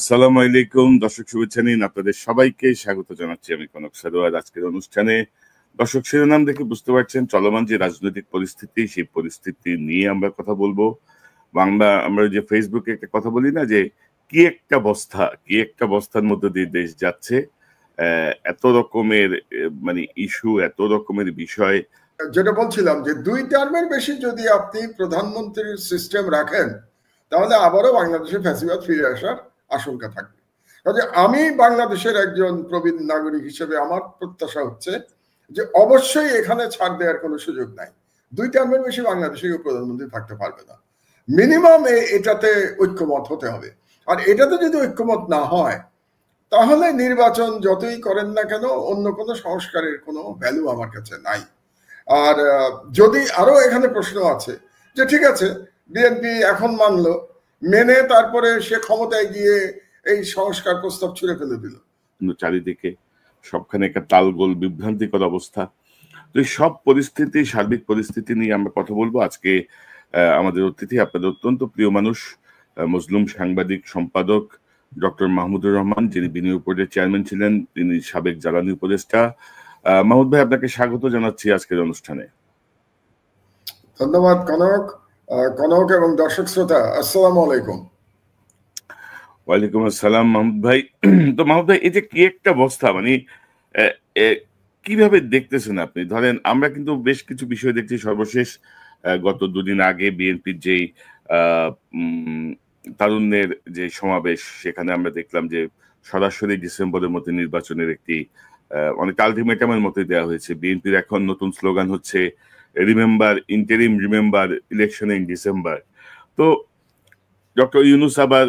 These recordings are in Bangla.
আসসালামু আলাইকুম দর্শক, শুভেচ্ছা নিন। আপনাদের সবাইকে স্বাগত জানাচ্ছি আমি কনক সারোয়ার। আজকের অনুষ্ঠানে দর্শক শিরোনাম দেখে বুঝতে পারছেন চলমান যে রাজনৈতিক পরিস্থিতি, সেই পরিস্থিতি নিয়ে আমরা কথা বলবো। আমরা যে ফেসবুকে একটা কথা বলি না, যে কি একটা বস্তার মধ্যে দিয়ে দেশ যাচ্ছে। এত রকমের মানে ইস্যু, এত রকমের বিষয়। যেটা বলছিলাম যে 2 টার্মের বেশি যদি আপনি প্রধানমন্ত্রীর সিস্টেম রাখেন, তাহলে আবারও বাংলাদেশে ফ্যাসিবাদ ফিরে আসার আশঙ্কা থাকবে। কাজে আমি বাংলাদেশের একজন প্রবীণ নাগরিক হিসেবে আমার প্রত্যাশা হচ্ছে যে অবশ্যই এখানে ছাড় দেওয়ার কোনো সুযোগ নাই। 2 টার্মের বেশি বাংলাদেশে প্রধানমন্ত্রী থাকতে পারবে না। মিনিমাম এটাতে ঐক্যমত হতে হবে। আর এটাতে যদি ঐক্যমত না হয়, তাহলে নির্বাচন যতই করেন না কেন অন্য কোনো সংস্কারের কোনো ভ্যালু আমার কাছে নাই। আর যদি আরো এখানে প্রশ্ন আছে যে ঠিক আছে, বিএনপি এখন মানলো, মেনে তারপরে সে ক্ষমতায় গিয়ে এই সংস্কার প্রস্তাব ছুঁড়ে ফেলে দিল। চারিদিকে সবখানে একটা তালগোল, বিভ্রান্তিকর অবস্থা। তো এই সব পরিস্থিতি, সার্বিক পরিস্থিতি নিয়ে আমরা কথা বলবো আজকে। আমাদের অতিথি আপনাদের অত্যন্ত প্রিয় মানুষ, মজলুম সাংবাদিক সম্পাদক ডক্টর মাহমুদুর রহমান, যিনি বিনিয়োগ বোর্ডের চেয়ারম্যান ছিলেন, তিনি সাবেক জ্বালানি উপদেষ্টা। মাহমুদ ভাই, আপনাকে স্বাগত জানাচ্ছি আজকের অনুষ্ঠানে। ধন্যবাদ কনক। কনক এবং দর্শক শ্রোতা, আসসালামু আলাইকুম। ওয়ালাইকুম আসসালাম মাহমুদ ভাই। তো মাহমুদ ভাই, এই যে কি একটা অবস্থা, মানে কিভাবে দেখতেছেন আপনি? ধরেন আমরা কিন্তু বেশ কিছু বিষয় দেখছি। সর্বশেষ গত দুদিন আগে বিএনপির যেই তারুণ্যের যে সমাবেশ, সেখানে আমরা দেখলাম যে সরাসরি ডিসেম্বরের মধ্যে নির্বাচনের একটি অনেক আলটিমেটামের মধ্যে দেওয়া হয়েছে। বিএনপির এখন নতুন স্লোগান হচ্ছে remember interim, remember election in December. তো ডক্টর ইউনূস আবার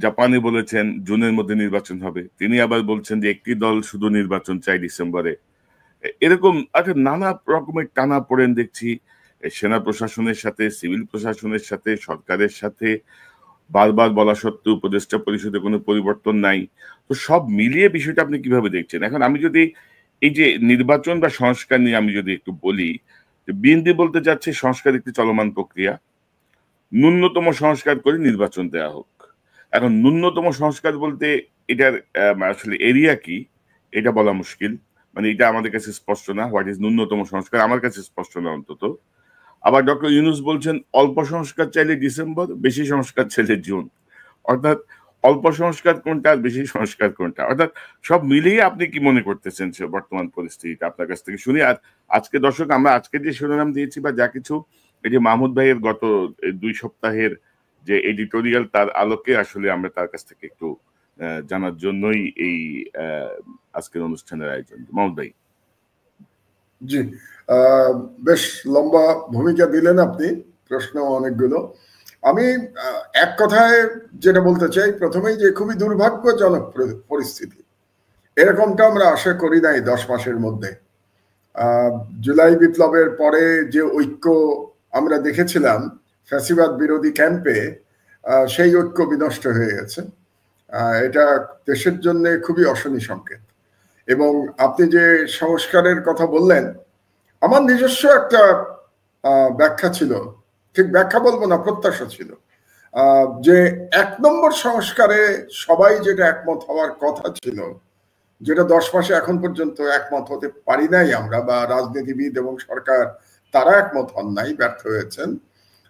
জাপানে বলেছেন জুনের মধ্যে নির্বাচন হবে। তিনি আবার বলছেন যে একটি দল শুধু নির্বাচন চাই ডিসেম্বরে। এরকম একটা নানা রকমের টানা পড়েন দেখছি সেনা প্রশাসনের সাথে, সিভিল প্রশাসনের সাথে, সরকারের সাথে। বারবার বলা সত্ত্বেও উপদেষ্টা পরিষদে কোনো পরিবর্তন নাই। তো সব মিলিয়ে বিষয়টা আপনি কিভাবে দেখছেন? এখন আমি যদি এই যে নির্বাচন বা সংস্কার নিয়ে আমি যদি একটু বলি, বিএনপি বলতে যাচ্ছে সংস্কার একটি চলমান প্রক্রিয়া, ন্যূনতম সংস্কার করে নির্বাচন দেওয়া হোক। এখন ন্যূনতম সংস্কার বলতে এটার আসলে এরিয়া কি, এটা বলা মুশকিল। মানে এটা আমাদের কাছে স্পষ্ট না, হোয়াট ইজ ন্যূনতম সংস্কার, আমার কাছে স্পষ্ট না অন্তত। আবার ডক্টর ইউনূস বলছেন অল্প সংস্কার চাইলে ডিসেম্বর, বেশি সংস্কার চাইলে জুন। অর্থাৎ অল্প সংস্কার কোনটা আর বেশি সংস্কার কোনটা? অর্থাৎ সব মিলিয়ে আপনি কি মনে করতেছেন বর্তমান পরিস্থিতিটা? আপনার কাছ থেকে শুনি। আর আজকে দর্শক, আমরা আজকে যে শিরোনাম দিয়েছি বা যা কিছু, এই যে মাহমুদ ভাইয়ের গত 2 সপ্তাহের যে এডিটোরিয়াল, তার আলোকে আসলে আমরা তার কাছ থেকে একটু জানার জন্যই এই আজকের অনুষ্ঠানের আয়োজন। মাহমুদ ভাই। জি, বেশ লম্বা ভূমিকা দিলেন আপনি, প্রশ্ন অনেকগুলো। আমি এক কথায় যেটা বলতে চাই প্রথমেই, যে খুবই দুর্ভাগ্যজনক পরিস্থিতি। এরকমটা আমরা আশা করি নাই 10 মাসের মধ্যে। জুলাই বিপ্লবের পরে যে ঐক্য আমরা দেখেছিলাম ফ্যাসিবাদ বিরোধী ক্যাম্পে, সেই ঐক্য বিনষ্ট হয়ে গেছে। এটা দেশের জন্য খুবই অশনি সংকেত। এবং আপনি যে সংস্কারের কথা বললেন, আমার নিজস্ব একটা ব্যাখ্যা ছিল, ঠিক ব্যাখ্যা বলবো না, প্রত্যাশা ছিল যে 1 নম্বর সংস্কারে সবাই যেটা একমত হওয়ার কথা ছিল, যেটা 10 মাসে এখন পর্যন্ত একমত হতে পারি নাই আমরা, বা রাজনীতিবিদ এবং সরকার তারা একমত হন নাই, ব্যর্থ হয়েছেন।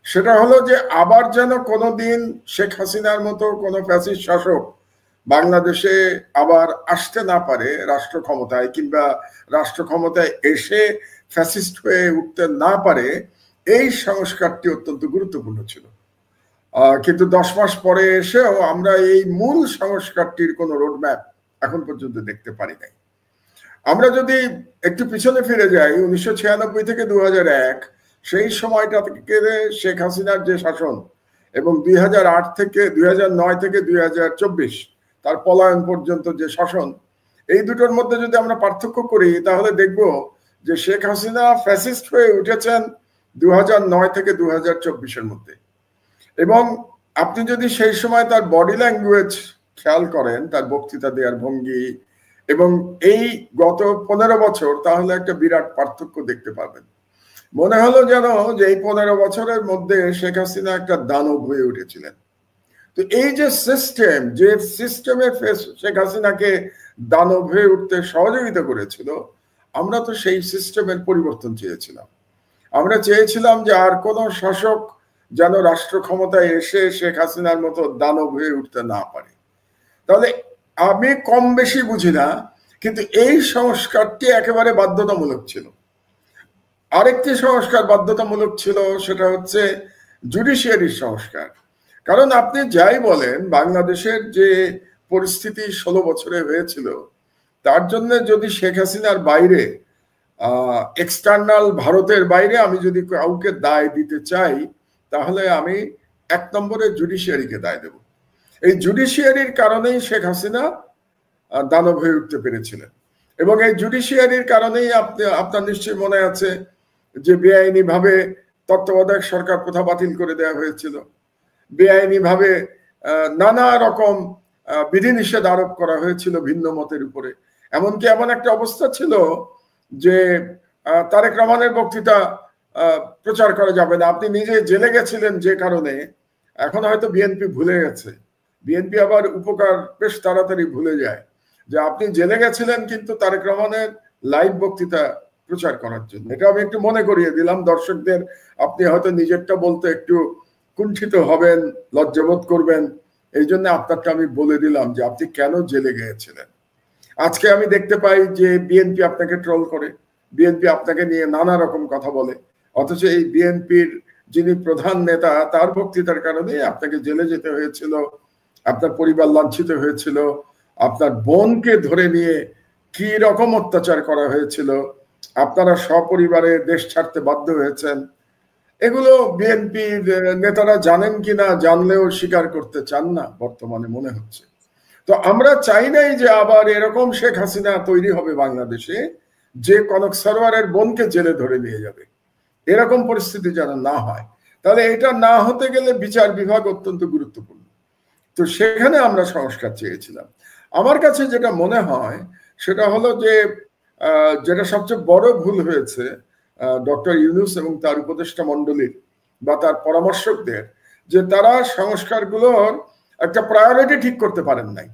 সেটা হলো যে আবার যেন কোনোদিন শেখ হাসিনার মতো কোনো ফ্যাসিস্ট শাসক বাংলাদেশে আবার আসতে না পারে রাষ্ট্র ক্ষমতায়, কিংবা রাষ্ট্র ক্ষমতায় এসে ফ্যাসিস্ট হয়ে উঠতে না পারে। এই সংস্কারটি অত্যন্ত গুরুত্বপূর্ণ ছিল। কিন্তু 10 মাস পরে এসেও আমরা এই মূল সংস্কারটির কোনো রোডম্যাপ এখন পর্যন্ত দেখতে পারি নাই। আমরা যদি একটু পিছনে ফিরে যাই, 1996 থেকে 2001, সেই সময়টা থেকে শেখ হাসিনার যে শাসন, এবং 2008 থেকে 2009 থেকে 2024 তার পলায়ন পর্যন্ত যে শাসন, এই দুটোর মধ্যে যদি আমরা পার্থক্য করি, তাহলে দেখব যে শেখ হাসিনা ফ্যাসিস্ট হয়ে উঠেছেন 2009 থেকে 2024-এর মধ্যে। এবং আপনি যদি সেই সময় তার বডি ল্যাঙ্গুয়েজ খেয়াল করেন, তার বক্তৃতা দেওয়ার ভঙ্গি, এবং এই গত 15 বছর, তাহলে একটা বিরাট পার্থক্য দেখতে পাবেন। মনে হলো যেন যে এই 15 বছরের মধ্যে শেখ হাসিনা একটা দানব হয়ে উঠেছিলেন। তো এই যে সিস্টেম, যে সিস্টেমে শেখ হাসিনাকে দানব হয়ে উঠতে সহযোগিতা করেছিল, আমরা তো সেই সিস্টেমের পরিবর্তন চেয়েছিলাম। আমরা চেয়েছিলাম যে আর কোন শাসক যেন রাষ্ট্র ক্ষমতায় এসে শেখ হাসিনার মতো দানব হয়ে উঠতে না পারে। তাহলে আমি কম বেশি বুঝি না, কিন্তু এই সংস্কারটি একেবারে বাধ্যতামূলক ছিল। আরেকটি সংস্কার বাধ্যতামূলক ছিল, সেটা হচ্ছে জুডিশিয়ারির সংস্কার। কারণ আপনি যাই বলেন, বাংলাদেশের যে পরিস্থিতি 16 বছরে হয়েছিল, তার জন্য যদি শেখ হাসিনার বাইরে এক্সটার্নাল ভারতের বাইরে আমি যদি কাউকে দায় দিতে চাই, তাহলে আমি 1 নম্বরে জুডিশিয়ারিকে দায় দেব। এই জুডিশিয়ারির কারণেই শেখ হাসিনা দানব হয়ে উঠতে পেরেছিলেন। এবং এই জুডিশিয়ারির কারণেই আপনার নিশ্চয়ই মনে আছে যে বেআইনি ভাবে তত্ত্বাবধায়ক সরকার প্রথা বাতিল করে দেওয়া হয়েছিল, বেআইনি ভাবে নানা রকম বিধিনিষেধ আরোপ করা হয়েছিল ভিন্ন মতের উপরে। এমনকি এমন একটা অবস্থা ছিল যে তারেক রহমানের বক্তৃতা প্রচার করা যাবে না। আপনি নিজে জেলে গেছিলেন, যে কারণে এখন হয়তো বিএনপি ভুলে গেছে। বিএনপি আবার উপকার বেশ তাড়াতাড়ি ভুলে যায়, যে আপনি জেলে গেছিলেন কিন্তু তারেক রহমানের লাইভ বক্তৃতা প্রচার করার জন্য। এটা আমি একটু মনে করিয়ে দিলাম দর্শকদের। আপনি হয়তো নিজেরটা বলতে একটু কুণ্ঠিত হবেন, লজ্জাবোধ করবেন, এই জন্য আপনাকে আমি বলে দিলাম যে আপনি কেন জেলে গিয়েছিলেন। আজকে আমি দেখতে পাই যে বিএনপি আপনাকে ট্রোল করে, বিএনপি আপনাকে নিয়ে নানা রকম কথা বলে, অথচ এই বিএনপির যিনি প্রধান নেতা, তার বক্তৃতার কারণে আপনাকে জেলে যেতে হয়েছিল, আপনার পরিবার লাঞ্ছিত হয়েছিল, আপনার বোনকে ধরে নিয়ে কি রকম অত্যাচার করা হয়েছিল, আপনারা সপরিবারে দেশ ছাড়তে বাধ্য হয়েছেন। এগুলো বিএনপির নেতারা জানেন কিনা, জানলেও স্বীকার করতে চান না বর্তমানে মনে হচ্ছে। তো আমরা চাই নাই যে আবার এরকম শেখ হাসিনা তৈরি হবে বাংলাদেশে, যে কনক সরোয়ারের বোনকে জেলে ধরে নিয়ে যাবে। এরকম পরিস্থিতি যেন না হয়। তাহলে এটা না হতে গেলে বিচার বিভাগ অত্যন্ত গুরুত্বপূর্ণ। তো সেখানে আমরা সংস্কার চেয়েছিলাম। আমার কাছে যেটা মনে হয় সেটা হলো যে যেটা সবচেয়ে বড় ভুল হয়েছে ডক্টর ইউনূস এবং তার উপদেষ্টা মণ্ডলীর বা তার পরামর্শকদের, যে তারা সংস্কারগুলোর একটা প্রায়োরিটি ঠিক করতে পারেন নাই।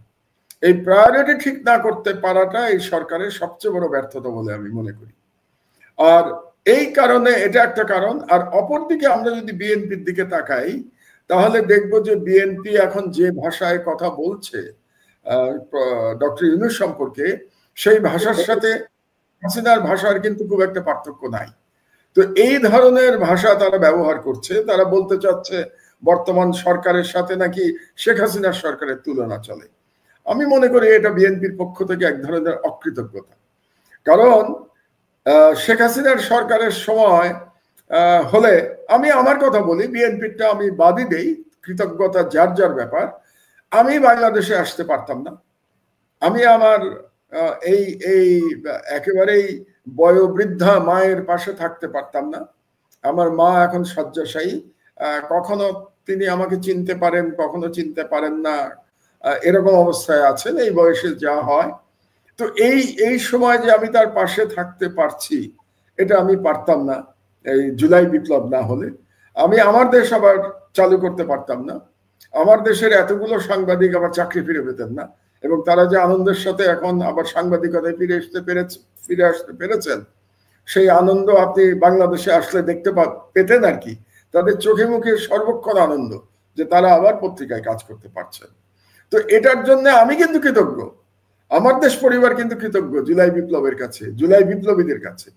এই প্রায়োরিটি ঠিক না করতে পারাটা এই সরকারের সবচেয়ে বড় ব্যর্থতা বলে আমি মনে করি। আর এই কারণে এটা একটা কারণ। আর অপরদিকে আমরা যদি বিএনপির দিকে তাকাই, তাহলে দেখব যে বিএনপি এখন যে ভাষায় কথা বলছে ডক্টর ইউনূস সম্পর্কে, সেই ভাষার সাথে হাসিনার ভাষার কিন্তু খুব একটা পার্থক্য নাই। তো এই ধরনের ভাষা তারা ব্যবহার করছে। তারা বলতে চাচ্ছে বর্তমান সরকারের সাথে নাকি শেখ হাসিনার সরকারের তুলনা চলে। আমি মনে করি এটা বিএনপির পক্ষ থেকে এক ধরনের অকৃতজ্ঞতা। কারণ শেখ হাসিনার সরকারের সময় হলে, আমি আমার কথা বলি, বিএনপিটা আমি বাদই দেই, কৃতজ্ঞতা যার যার ব্যাপার, আমি বাংলাদেশে আসতে পারতাম না। আমি আমার এই একেবারেই বয়োবৃদ্ধা মায়ের পাশে থাকতে পারতাম না। আমার মা এখন শয্যাশায়ী, কখনো তিনি আমাকে চিনতে পারেন, কখনো চিনতে পারেন না, এরকম অবস্থায় আছেন, এই বয়সে যা হয়। তো এই সময় যে আমি তার পাশে থাকতে পারছি, এটা আমি পারতাম না এই জুলাই বিপ্লব না হলে। আমি আমার দেশ আবার চালু করতে পারতাম না। আমার দেশের এতগুলো সাংবাদিক আবার চাকরি ফিরে পেতেন না, এবং তারা যে আনন্দের সাথে এখন আবার সাংবাদিকতায় ফিরে আসতে পেরেছেন, সেই আনন্দ আপনি বাংলাদেশে আসলে দেখতে পেতেন আর কি। তাদের চোখে মুখে সর্বক্ষণ আনন্দ যে তারা আবার পত্রিকায় কাজ করতে পারছেন। তো এটার জন্য আমি কিন্তু কৃতজ্ঞ, আমার দেশ পরিবার কিন্তু কৃতজ্ঞ জুলাই বিপ্লবের কাছে, জুলাই বিপ্লবীদের কাছে।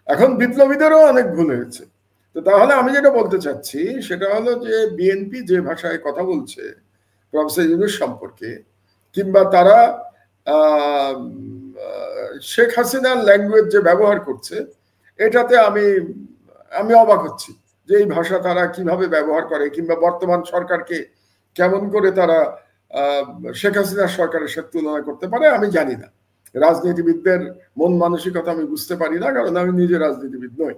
এখন বিপ্লবীদেরও অনেক ভুল হয়েছে। তো তাহলে আমি যেটা বলতে চাচ্ছি সেটা হলো যে বিএনপি যে ভাষায় কথা বলছে প্রফেসর ইউনূস সম্পর্কে, কিংবা তারা শেখ হাসিনার ল্যাঙ্গুয়েজ যে ব্যবহার করছে, এটাতে আমি অবাক হচ্ছি যে এই ভাষা তারা কিভাবে ব্যবহার করে, কিংবা বর্তমান সরকারকে কেমন করে তারা শেখ হাসিনার সরকারের সাথে তুলনা করতে পারে আমি জানি না। রাজনীতিবিদদের মন মানসিকতা আমি বুঝতে পারি না, কারণ আমি নিজে রাজনীতিবিদ নই।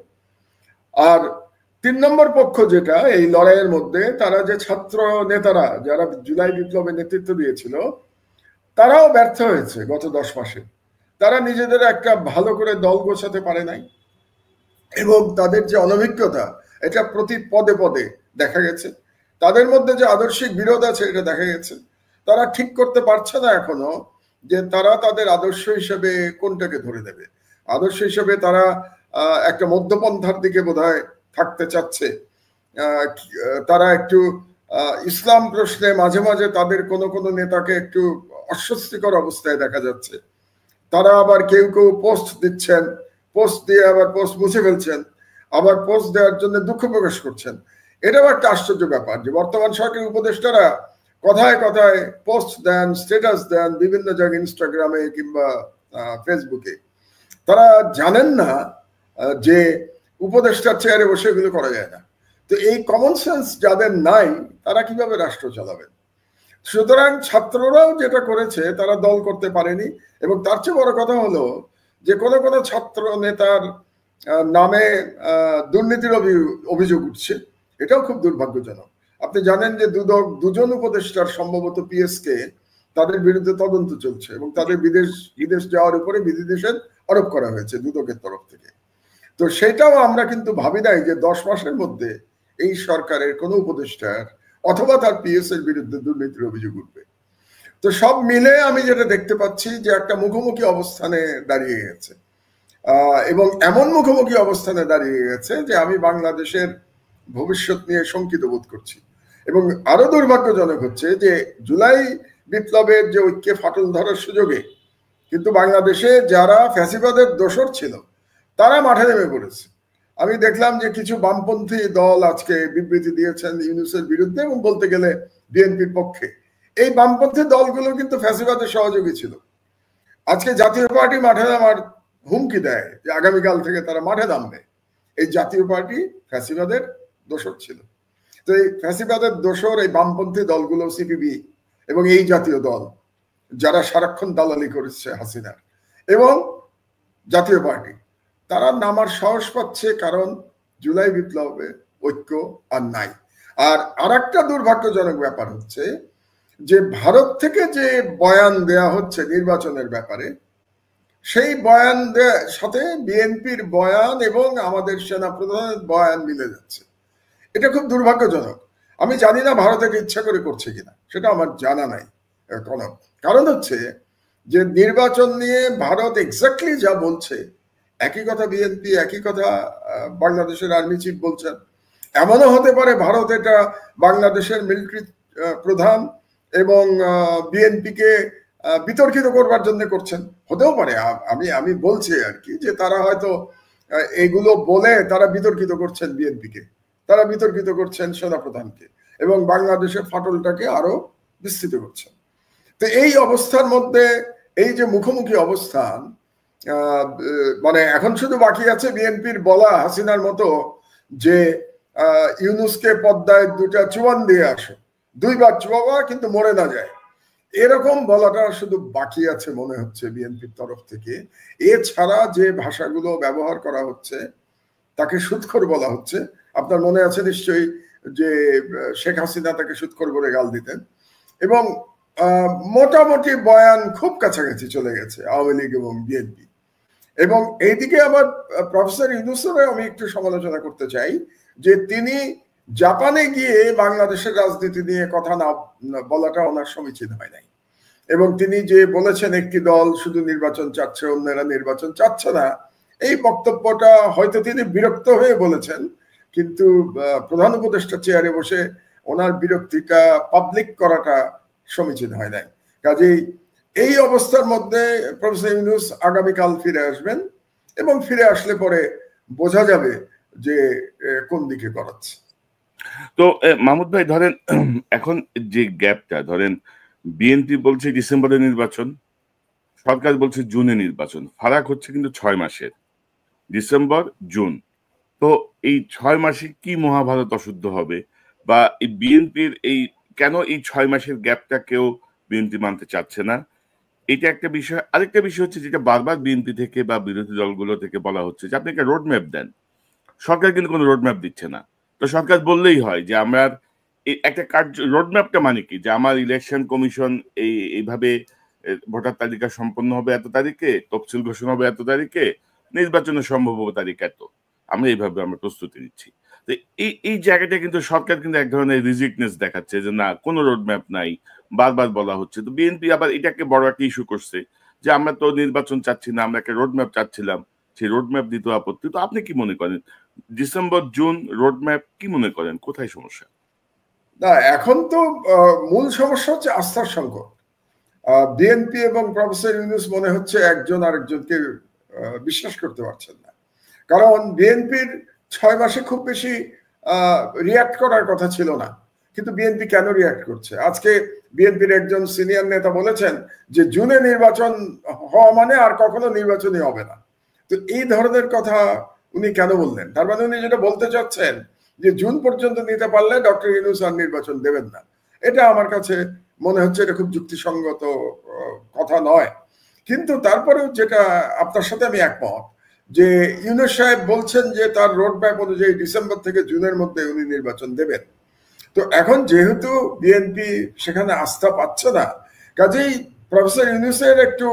আর 3 নম্বর পক্ষ যেটা এই লড়াইয়ের মধ্যে, তারা যে ছাত্র নেতারা যারা জুলাই বিপ্লবে নেতৃত্ব দিয়েছিল, তারাও ব্যর্থ হয়েছে গত 10 মাসে। তারা নিজেদের একটা ভালো করে দল গোছাতে পারে নাই, এবং তাদের যে অনভিজ্ঞতা এটা প্রতি পদে পদে দেখা গেছে। তাদের মধ্যে যে আদর্শিক বিরোধ আছে এটা দেখা গেছে। তারা ঠিক করতে পারছে না এখনো যে তারা তাদের আদর্শ হিসেবে কোনটাকে ধরে নেবে। আদর্শ হিসেবে তারা একটা মধ্যপন্থার দিকে বোধহয় থাকতে চাচ্ছে। তারা একটু ইসলাম প্রশ্নে মাঝে মাঝে তাদের কোনো কোনো নেতাকে একটু অস্বস্তিকর অবস্থায় দেখা যাচ্ছে। তারা আবার কেউ কেউ পোস্ট দিচ্ছেন, পোস্ট দিয়ে আবার পোস্ট মুছে ফেলছেন, আবার পোস্ট দেওয়ার জন্য দুঃখ প্রকাশ করছেন। এটাও একটা আশ্চর্য ব্যাপার যে বর্তমান সরকারের উপদেষ্টারা কথায় কথায় পোস্ট দেন, স্ট্যাটাস দেন বিভিন্ন জায়গায়, ইনস্টাগ্রামে কিংবা ফেসবুকে। তারা জানেন না যে উপদেষ্টার চেয়ারে বসে এগুলো করা যায় না। তো এই কমন সেন্স যাদের নাই তারা কিভাবে রাষ্ট্র চালাবেন? সুতরাং ছাত্ররাও যেটা করেছে তারা দল করতে পারেনি। এবং তার চেয়ে বড় কথা হলো যে কোনো কোনো ছাত্র নেতার নামে দুর্নীতির অভিযোগ উঠছে। এটাও খুব দুর্ভাগ্যজনক। আপনি জানেন যে দুজন উপদেষ্টার সম্ভবত পিএসকে তাদের বিরুদ্ধে তদন্ত চলছে এবং তাদের বিদেশ যাওয়ার উপরে বিধিনিষেধ আরোপ করা হয়েছে দুদকের তরফ থেকে। তো সেটাও আমরা কিন্তু ভাবি নাই যে 10 মাসের মধ্যে এই সরকারের কোন উপদেষ্টার অথবা তার পিএস এর বিরুদ্ধে দুর্নীতির অভিযোগ উঠবে। তো সব মিলে আমি যেটা দেখতে পাচ্ছি যে একটা মুখোমুখি অবস্থানে দাঁড়িয়ে গেছে, এবং এমন মুখোমুখি অবস্থানে দাঁড়িয়ে গেছে যে আমি বাংলাদেশের ভবিষ্যৎ নিয়ে শঙ্কিত বোধ করছি। এবং আরো দুর্ভাগ্যজনক হচ্ছে যে জুলাই বিপ্লবের যে ঐক্যে ফাটল ধরার সুযোগে কিন্তু বাংলাদেশে যারা ফ্যাসিবাদের দোসর ছিল তারা মাঠে নেমে পড়েছে। আমি দেখলাম যে কিছু বামপন্থী দল আজকে বিবৃতি দিয়েছেন ইউনূসের বিরুদ্ধে এবং বলতে গেলে বিএনপির পক্ষে। এই বামপন্থী দলগুলো কিন্তু ফ্যাসিবাদের সহযোগী ছিল। আজকে জাতীয় পার্টি মাঠে নামার হুমকি দেয় যে আগামীকাল থেকে তারা মাঠে নামবে। এই জাতীয় পার্টি ফ্যাসিবাদের দোসর ছিল। তো এই ফ্যাসিবাদের দোসর এই বামপন্থী দলগুলো, সিপিবি এবং এই জাতীয় দল যারা সারাক্ষণ দালালি করেছে হাসিনার, এবং জাতীয় পার্টি, তারা নামার সাহস পাচ্ছে কারণ জুলাই বিপ্লবে ঐক্য আর নাই। আর একটা দুর্ভাগ্যজনক ব্যাপার হচ্ছে যে ভারত থেকে যে বয়ান দেয়া হচ্ছে নির্বাচনের ব্যাপারে, সেই বয়ান সাথে বিএনপির বয়ান এবং আমাদের সেনা প্রধানের বয়ান মিলে যাচ্ছে। এটা খুব দুর্ভাগ্যজনক। আমি জানি না ভারত এটা ইচ্ছা করে করছে কিনা, সেটা আমার জানা নাই। কারণ হচ্ছে যে নির্বাচন নিয়ে ভারত এক্স্যাক্টলি যা বলছে একই কথা বিএনপি, একই কথা বাংলাদেশের আর্মি চিফ বলছেন। এমনও হতে পারে ভারত এটা বাংলাদেশের মিলিটারি প্রধান এবং বিএনপিকে বিতর্কিত করবার জন্য করছেন, হতেও পারে। আমি বলছি আর কি যে তারা হয়তো এগুলো বলে তারা বিতর্কিত করছেন বিএনপিকে, তারা বিতর্কিত করছেন সেনাপ্রধানকে এবং বাংলাদেশের ফাটলটাকে আরো বিস্তৃত করছেন। তো এই অবস্থার মধ্যে এই যে মুখোমুখি অবস্থান, মানে এখন শুধু বাকি আছে বিএনপির বলা হাসিনার মতো যে ইউনূসকে পদ্মায় 2টা চুয়ান দিয়ে আসো, 2বার চুয়াবা কিন্তু মরে না যায়, এরকম বলাটা শুধু বাকি আছে মনে হচ্ছে বিএনপির তরফ থেকে। এছাড়া যে ভাষাগুলো ব্যবহার করা হচ্ছে তাকে সুৎখর বলা হচ্ছে। আপনার মনে আছে নিশ্চয়ই যে শেখ হাসিনা তাকে সুৎখর করে গাল দিতেন, এবং মোটামুটি বয়ান খুব কাছাকাছি চলে গেছে আওয়ামী লীগ এবং বিএনপি। এবং এইদিকে আবার প্রফেসর ইউনূসের আমি একটু সমালোচনা করতে চাই যে তিনি জাপানে গিয়ে বাংলাদেশের রাজনীতি নিয়ে কথা না বলাটা ওনার সমীচীন হয় নাই। এবং তিনি যে বলেছেন একটি দল শুধু নির্বাচন চাচ্ছে, অন্যরা নির্বাচন চাচ্ছে না, এই বক্তব্যটা হয়তো তিনি বিরক্ত হয়ে বলেছেন, কিন্তু প্রধান উপদেষ্টা চেয়ারে বসে ওনার বিরক্তিটা পাবলিক করাটা সমীচীন হয় নাই। কাজেই এই অবস্থার মধ্যে প্রফেসর ইউনূস আগামীকাল ফিরে আসবেন এবং ফিরে আসলে পরে বোঝা যাবে যে কোন দিকে করাচ্ছে। তো মাহমুদ ভাই, ধরেন এখন যে গ্যাপটা, ধরেন বিএনপি বলছে ডিসেম্বরে নির্বাচন, সরকার বলছে জুনে নির্বাচন, ফারাক হচ্ছে কিন্তু 6 মাসের, ডিসেম্বর জুন। তো এই 6 মাসে কি মহাভারত অশুদ্ধ হবে? বা এই বিএনপির এই কেন এই 6 মাসের গ্যাপটা কেউ বিএনপি মানতে চাচ্ছে না, এটা একটা বিষয়। আরেকটা বিষয় হচ্ছে যেটা বারবার বিএনপি থেকে বা বিরোধী দলগুলো থেকে বলা হচ্ছে যে আপনি একটা রোডম্যাপ দেন। সরকার কিন্তু কোনো রোডম্যাপ দিচ্ছে না। তো সরকার বললেই হয় যে আমরা একটা কার্য, রোডম্যাপটা মানে কি, যে আমার ইলেকশন কমিশন এইভাবে ভোটার তালিকা সম্পন্ন হবে এত তারিখে, তফসিল ঘোষণা হবে এত তারিখে, নির্বাচনের সম্ভাব্য তারিখ এত, আমরা এইভাবে আমরা প্রস্তুতি নিচ্ছি। তো এই জায়গাটা কিন্তু সরকার কিন্তু এক ধরনের রিজিকনেস দেখাচ্ছে যে না, কোনো রোড ম্যাপ নাই, বারবার বলা হচ্ছে। তো বিএনপি আবার এটাকে বড় একটা ইস্যু করছে যে আমরা তো নির্বাচন চাচ্ছি না, আমরা একটা রোড ম্যাপ চাচ্ছিলাম, সেই রোড ম্যাপ দিতে আপত্তি। তো আপনি কি মনে করেন ডিসেম্বর জুন রোড ম্যাপ কি মনে করেন কোথায় সমস্যা? না, এখন তো মূল সমস্যা হচ্ছে আস্থার সংকট। বিএনপি এবং প্রফেসর ইউনূস মনে হচ্ছে একজন আরেকজনকে বিশ্বাস করতে পারছেন না। কারণ বিএনপির 6 মাসে খুব বেশি রিয়াক্ট করার কথা ছিল না, কিন্তু বিএনপি কেন রিয়াক্ট করছে? আজকে বিএনপির একজন সিনিয়র নেতা বলেছেন যে জুনে নির্বাচন হওয়া মানে আর কখনো নির্বাচনই হবে না। তো এই ধরনের কথা উনি কেন বললেন? তার মানে উনি যেটা বলতে চাচ্ছেন যে জুন পর্যন্ত নিতে পারলে ডক্টর ইউনূস আর নির্বাচন দেবেন না। এটা আমার কাছে মনে হচ্ছে এটা খুব যুক্তিসঙ্গত কথা নয়। কিন্তু তারপরেও যেটা আপনার সাথে আমি একমত যে ইউনূস সাহেব বলছেন যে তার রোড ম্যাপ অনুযায়ী ডিসেম্বর থেকে জুনের মধ্যে উনি নির্বাচন দেবেন। তো এখন যেহেতু বিএনপি সেখানে আস্থা পাচ্ছে না, কাজেই প্রফেসর ইউনূসের একটু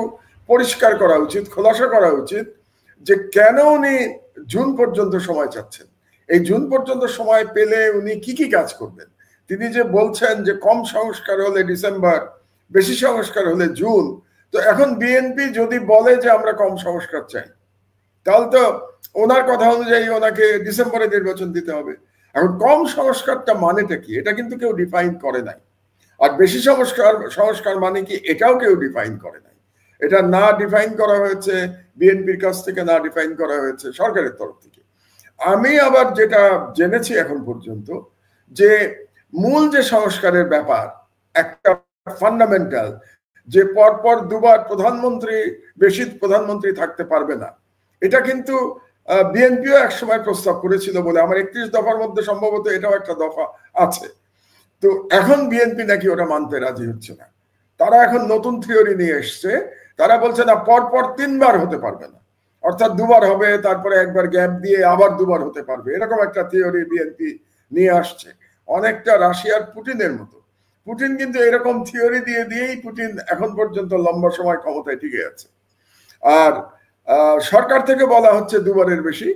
পরিষ্কার করা উচিত, খোলাসা করা উচিত যে কেন উনি জুন পর্যন্ত সময় চাচ্ছেন। এই জুন পর্যন্ত সময় পেলে উনি কি কি কাজ করবেন। তিনি যে বলছেন যে কম সংস্কার হলে ডিসেম্বর, বেশি সংস্কার হলে জুন। তো এখন বিএনপি যদি বলে যে আমরা কম সংস্কার চাই, তাহলে তো ওনার কথা অনুযায়ী ওনাকে ডিসেম্বরে নির্বাচন দিতে হবে। এখন কম সংস্কারটা মানেটা কি, এটা কিন্তু কেউ ডিফাইন করে নাই। আর বেশি সংস্কার মানে কি, এটাও কেউ ডিফাইন করে নাই। এটা না ডিফাইন করা হয়েছে বিএনপির কাছ থেকে, না ডিফাইন করা হয়েছে সরকারের তরফ থেকে। আমি আবার যেটা জেনেছি এখন পর্যন্ত যে মূল যে সংস্কারের ব্যাপার, একটা ফান্ডামেন্টাল যে পরপর দুবার প্রধানমন্ত্রী, বেশি প্রধানমন্ত্রী থাকতে পারবে না, এটা কিন্তু বিএনপিও এক সময় প্রস্তাব করেছিল বলে আমার 31 দফার মধ্যে সম্ভবত এটাও একটা দফা আছে। তো এখন বিএনপি নাকি ওটা মানতে রাজি হচ্ছে না। তারা এখন নতুন থিওরি নিয়ে এসছে। তারা বলছে না, পরপর 3 বার হতে পারবে না, অর্থাৎ 2 বার হবে, তারপরে একবার গ্যাপ দিয়ে আবার 2 বার হতে পারবে, এরকম একটা থিওরি বিএনপি নিয়ে আসছে। অনেকটা রাশিয়ার পুটিনের মতো। পুটিন কিন্তু এরকম থিওরি দিয়ে দিয়েই পুটিন এখন পর্যন্ত লম্বা সময় ক্ষমতায় টিকে আছে। আর সরকার থেকে বলা হচ্ছে 2 বারের বেশি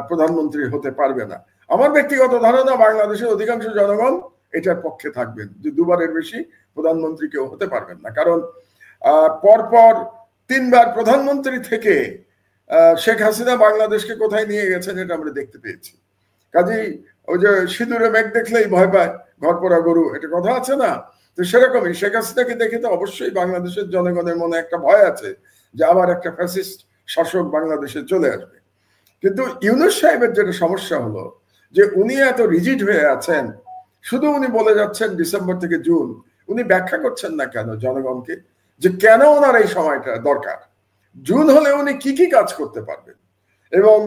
প্রধানমন্ত্রী হতে পারবে না। আমার ব্যক্তিগত ধারণা বাংলাদেশের অধিকাংশ জনগণ এটার পক্ষে থাকবেন যে 2 বারের বেশি প্রধানমন্ত্রী কেউ হতে পারবেন না। কারণ পরপর 3 বার প্রধানমন্ত্রী থেকে শেখ হাসিনা বাংলাদেশকে কোথায় নিয়ে গেছেন এটা আমরা দেখতে পেয়েছি। কাজেই ওই যে সিঁদুরে মেঘ দেখলেই ভয় পায় ঘর পোড়া গরু, এটা কথা আছে না? তো সেরকমই শেখ হাসিনাকে দেখে তো অবশ্যই বাংলাদেশের জনগণের মনে একটা ভয় আছে যে আবার একটা ফ্যাসিস্ট শাসক বাংলাদেশে চলে আসবে। কিন্তু ইউনূস সাহেবের যেটা সমস্যা হলো যে উনি এত রিজিড হয়ে আছেন, শুধু উনি বলে যাচ্ছেন ডিসেম্বর থেকে জুন, উনি ব্যাখ্যা করছেন না কেন জনগণকে যে কেন ওনার এই সময়টা দরকার, জুন হলে উনি কি কি কাজ করতে পারবেন, এবং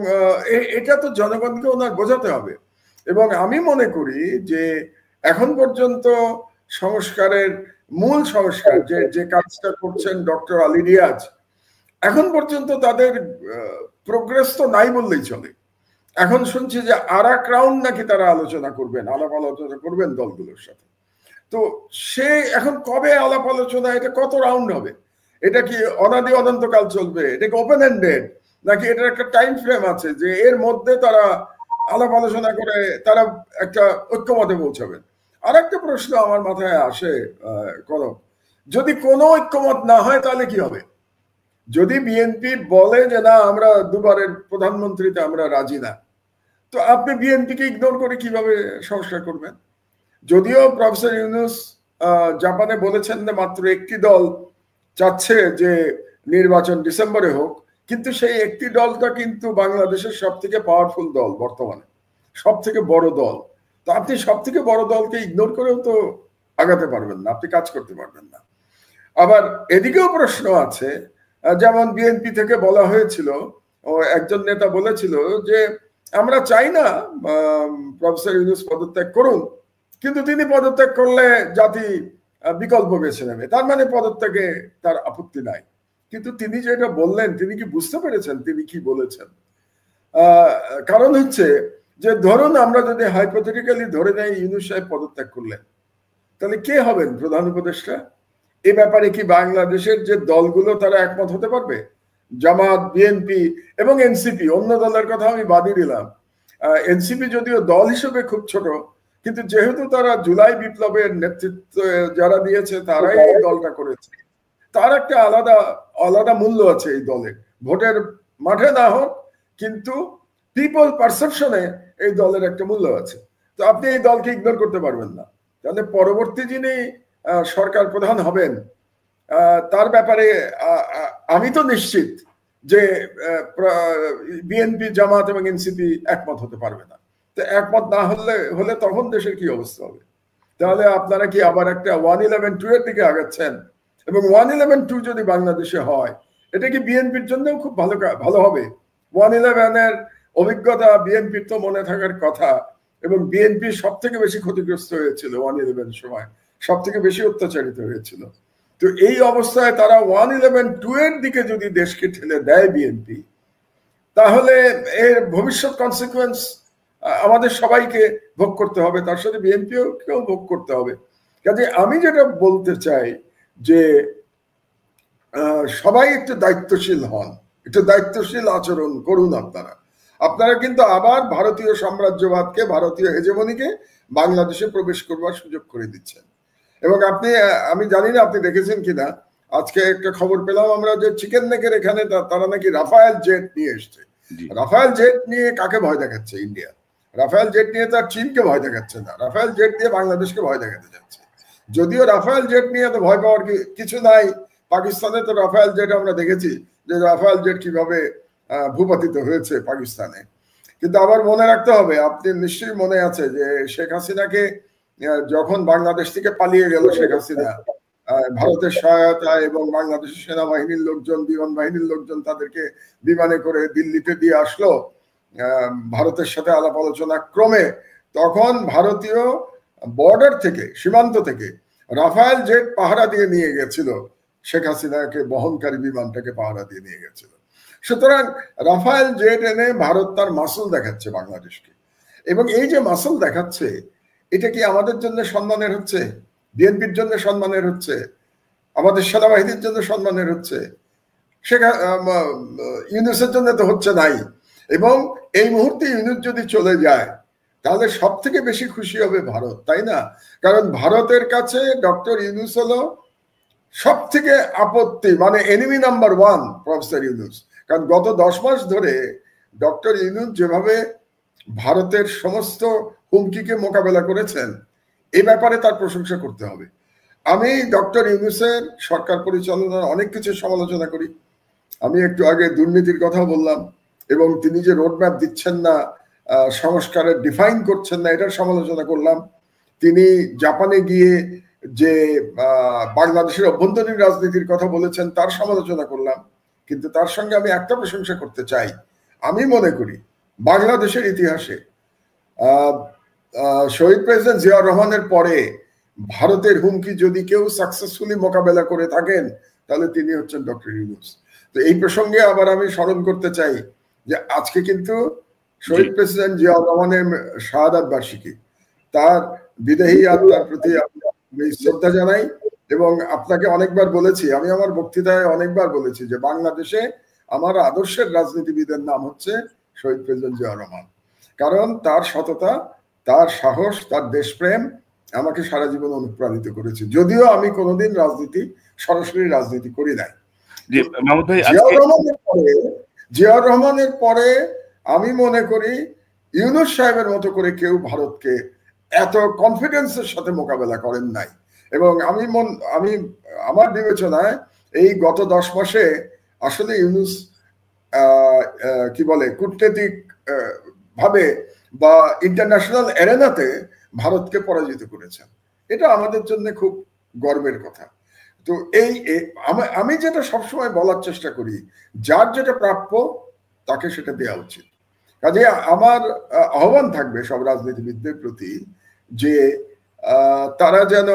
এটা তো জনগণকে ওনার বোঝাতে হবে। এবং আমি মনে করি যে এখন পর্যন্ত সংস্কারের মূল সংস্কার যে কাজটা করছেন ডক্টর আলী রিয়াজ, এখন পর্যন্ত তাদের প্রোগ্রেস তো নাই বললেই চলে। এখন শুনছি যে আরেক রাউন্ড নাকি তারা আলোচনা করবেন, আলাপ আলোচনা করবেন দলগুলোর সাথে। তো সে এখন কবে আলাপ আলোচনা, এটা কত রাউন্ড হবে, এটা কি অনাদি অনন্তকাল চলবে, এটা কি ওপেন এন্ডেড, নাকি এটার একটা টাইম ফ্রেম আছে যে এর মধ্যে তারা আলাপ আলোচনা করে তারা একটা ঐক্যমতে পৌঁছাবেন? আর একটা প্রশ্ন আমার মাথায় আসে, যদি কোনো ঐক্যমত না হয় তাহলে কি হবে? যদি বিএনপি বলে যে না আমরা 2 বারের প্রধানমন্ত্রীতে আমরা রাজি না, তো আপনি বিএনপিকে ইগনোর করে কিভাবে সংস্কার করবেন? যদিও প্রফেসর ইউনূস জাপানে বলেছেন যে মাত্র একটি দল চাচ্ছে যে নির্বাচন ডিসেম্বরে হোক, কিন্তু সেই একটি দলটা কিন্তু বাংলাদেশের সব থেকে পাওয়ারফুল দল, বর্তমানে সব থেকে বড় দল। তো আপনি সব থেকে বড় দলকে ইগনোর করেও তো আগাতে পারবেন না, আপনি কাজ করতে পারবেন না। আবার এদিকেও প্রশ্ন আছে, যেমন বিএনপি থেকে বলা হয়েছিল, একজন নেতা বলেছিল যে আমরা চাই না প্রফেসর ইউনূস পদত্যাগ করুন, কিন্তু তিনি পদত্যাগ করলে জাতি বিকল্প বেছে নেবে, তার মানে পদত্যাগে তার আপত্তি নাই। কিন্তু তিনি যেটা বললেন, তিনি কি বুঝতে পেরেছেন তিনি কি বলেছেন? কারণ হচ্ছে যে ধরুন আমরা যদি হাইপোথেটিক্যালি ধরে নেই ইউনূস সাহেব পদত্যাগ করলেন, তাহলে কে হবেন প্রধান উপদেষ্টা? এ ব্যাপারে কি বাংলাদেশের যে দলগুলো তারা একমত হতে পারবে? জামাত, বিএনপি এবং এনসিপি, অন্য দলের কথা আমি বাদই দিলাম, এনসিপি যদিও দল হিসেবে খুব ছোট, কিন্তু যেহেতু তারা জুলাই বিপ্লবের নেতৃত্ব যারা দিয়েছে তারাই এই দলটা করেছে, তার একটা আলাদা আলাদা মূল্য আছে এই দলের। ভোটের মাঠে না হোক, কিন্তু পিপল পারসেপশনে এই দলের একটা মূল্য আছে। তো আপনি এই দলকে ইগনোর করতে পারবেন না। তাহলে পরবর্তী যিনি সরকার প্রধান হবেন তার ব্যাপারে আমি তো নিশ্চিত যে বিএনপি, জামাত এবং এনসিপি একমত হতে পারবে না। তো একমত না হলে তখন দেশের কি অবস্থা হবে? তাহলে আপনারা কি আবার একটা 111-2 এর দিকে আগাচ্ছেন? এবং 111-2 যদি বাংলাদেশে হয়, এটা কি বিএনপির জন্য খুব ভালো হবে? 111 এর অভিজ্ঞতা বিএনপির তো মনে থাকার কথা, এবং বিএনপি সব থেকে বেশি ক্ষতিগ্রস্ত হয়েছিল 111 সময়, সব থেকে বেশি অত্যাচারিত হয়েছিল। তো এই অবস্থায় তারা 111-2 এর দিকে যদি দেশকে ঠেলে দেয় বিএনপি, তাহলে এর ভবিষ্যৎ কনসিকুয়েন্স আমাদের সবাইকে ভোগ করতে হবে, তার সাথে বিএনপিও কেউ ভোগ করতে হবে। কাজে আমি যেটা বলতে চাই যে সবাই একটু দায়িত্বশীল হন, একটু দায়িত্বশীল আচরণ করুন। আপনারা কিন্তু আবার ভারতীয় সাম্রাজ্যবাদকে, ভারতীয় হেজেমনিকে বাংলাদেশে প্রবেশ করবার সুযোগ করে দিচ্ছেন। এবং আমি জানি না আপনি দেখেছেন কিনা, আজকে একটা খবর পেলাম আমরা যে চিকেন নেকের এখানে তারা নাকি রাফায়েল জেট নিয়ে এসছে। রাফায়েল জেট নিয়ে কাকে ভয় দেখাচ্ছে ইন্ডিয়া? রাফায়েল জেট নিয়ে তার চীনকে ভয় দেখাচ্ছে না, রাফায়েল জেট দিয়ে বাংলাদেশকে ভয় দেখাতে যাচ্ছে। যদিও রাফায়েল জেট নিয়ে তো ভয় পাওয়ার কিছু নাই, পাকিস্তানে তো রাফায়েল জেট আমরা দেখেছি যে রাফায়েল জেট কিভাবে ভূপাতিত হয়েছে পাকিস্তানে। কিন্তু আবার মনে রাখতে হবে, আপনি নিশ্চয়ই মনে আছে যে শেখ হাসিনাকে যখন বাংলাদেশ থেকে পালিয়ে গেল শেখ হাসিনা, ভারতের সহায়তা এবং বাংলাদেশের সেনাবাহিনীর লোকজন, বিমান বাহিনীর লোকজন তাদেরকে বিমানে করে দিল্লিতে দিয়ে আসলো ভারতের সাথে আলাপ আলোচনা ক্রমে। তখন ভারতীয় বর্ডার থেকে, সীমান্ত থেকে রাফায়েল জেট পাহারা দিয়ে নিয়ে গেছিল শেখ হাসিনাকে, বহনকারী বিমানটাকে পাহারা দিয়ে নিয়ে গেছিল। সুতরাং রাফায়েল জেট এনে ভারত তার মাসল দেখাচ্ছে বাংলাদেশকে। এবং এই যে মাসল দেখাচ্ছে, এটা কি আমাদের জন্য সম্মানের হচ্ছে? বিএনপির জন্য সম্মানের হচ্ছে? আমাদের সেনাবাহিনীর জন্য সম্মানের হচ্ছে? ইউনুসের জন্য তো হচ্ছে নাই। এবং এই মুহূর্তে ইউনুস যদি চলে যায়, তাহলে সব থেকে বেশি খুশি হবে ভারত, তাই না? কারণ ভারতের কাছে ডক্টর ইউনুস হলো সব থেকে আপত্তি, মানে এনিমি নাম্বার 1 প্রফেসর ইউনুস। কারণ গত 10 মাস ধরে ডক্টর ইউনুস যেভাবে ভারতের সমস্ত হুমকিকে মোকাবেলা করেছেন, এই ব্যাপারে তার প্রশংসা করতে হবে। আমি ডক্টর ইউনুসের সরকার পরিচালনার অনেক কিছু সমালোচনা করি। আমি একটু আগে দুর্নীতির কথা বললাম, এবং তিনি যে রোডম্যাপ দিচ্ছেন না, সংস্কারের ডিফাইন করছেন না, এটার সমালোচনা করলাম। তিনি জাপানে গিয়ে যে বাংলাদেশের অভ্যন্তরীণ রাজনীতির কথা বলেছেন, তার সমালোচনা করলাম। কিন্তু তার সঙ্গে আমি একটা প্রশংসা করতে চাই। আমি মনে করি বাংলাদেশের ইতিহাসে শহীদ প্রেসিডেন্ট জিয়াউর রহমানের পরে ভারতের হুমকি যদি কেউ সাকসেসফুলি মোকাবেলা করে থাকেন, তাহলে তিনি হচ্ছেন ডক্টর ইউনুস। তো এই প্রসঙ্গে আবার আমি স্মরণ করতে চাই যে আজকে কিন্তু শহীদ প্রেসিডেন্ট জিয়াউর রহমানের শাহাদাত বার্ষিকী। তার বিদেহী আত্মার প্রতি আমি শ্রদ্ধা জানাই। এবং আপনাকে অনেকবার বলেছি, আমি আমার বক্তৃতায় অনেকবার বলেছি যে বাংলাদেশে আমার আদর্শের রাজনীতিবিদের নাম হচ্ছে শহীদ প্রেসিডেন্ট জিয়াউর রহমান। কারণ তার সততা, তার সাহস, তার দেশপ্রেম আমাকে সারা জীবন অনুপ্রাণিত করেছে, যদিও আমি কোনোদিন সরাসরি রাজনীতি করি নাই। জিয়াউর রহমানের পরে আমি মনে করি ইউনুস সাহেবের মতো করে কেউ ভারতকে এত কনফিডেন্সের সাথে মোকাবেলা করেন নাই। এবং আমার বিবেচনায় এই গত 10 মাসে আসলে ইউনুস কি বলে, কূটনৈতিক ভাবে বা ইন্টারন্যাশনাল এরেনাতে ভারতকে পরাজিত করেছেন। এটা আমাদের জন্য খুব গর্বের কথা। তো আমি যেটা সবসময় বলার চেষ্টা করি, যার যেটা প্রাপ্য তাকে সেটা দেওয়া উচিত। কাজে আমার আহ্বান থাকবে সব রাজনীতিবিদদের প্রতি যে তারা যেন,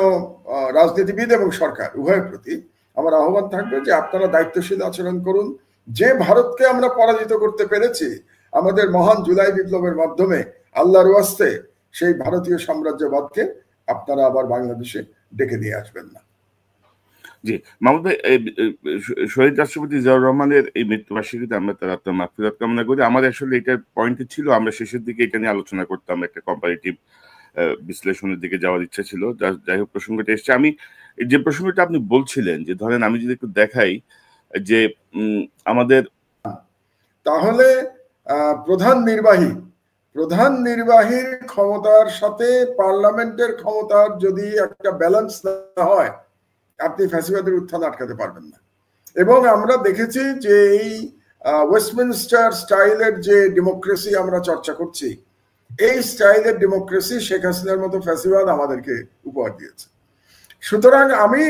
রাজনীতিবিদ এবং সরকার উভয়ের প্রতি আমার আহ্বান থাকবে যে আপনারা দায়িত্বশীল আচরণ করুন। যে ভারতকে আমরা পরাজিত করতে পেরেছি আমাদের মহান জুলাই বিপ্লবের মাধ্যমে, আল্লাহর ওয়াস্তে সেই ভারতীয় সাম্রাজ্যবাদকে আপনারা আবার বাংলাদেশে ডেকে নিয়ে আসবেন না। জি, মাহমুদ ভাই, শহীদ রাষ্ট্রপতি জিয়াউর রহমানের এই মৃত্যুবার্ষিকীতে আমরা তার আত্মার মাগফিরাত কামনা করি। আমার আসলে এটা পয়েন্ট ছিল, আমরা শেষের দিকে এটা নিয়ে আলোচনা করতাম, একটা কম্পারেটিভ বিশ্লেষণের দিকে যাওয়ার ইচ্ছা ছিল। যাই হোক, প্রসঙ্গটা এসছে। আমি যে প্রসঙ্গটা আপনি বলছিলেন, যে ধরেন আমি যদি একটু দেখাই যে আমাদের, তাহলে প্রধান নির্বাহীর ক্ষমতার সাথে পার্লামেন্টের ক্ষমতার যদি একটা ব্যালেন্স না হয়, আপনি ফ্যাসিবাদের উত্থান আটকাতে পারবেন না। এবং আমরা দেখেছি যে এই ওয়েস্টমিনস্টার স্টাইলের যে ডেমোক্রেসি আমরা চর্চা করছি, এই স্টাইলের ডেমোক্রেসি শেখ হাসিনার মতো ফ্যাসিবাদ আমাদেরকে উপহার দিয়েছে। সুতরাং আমি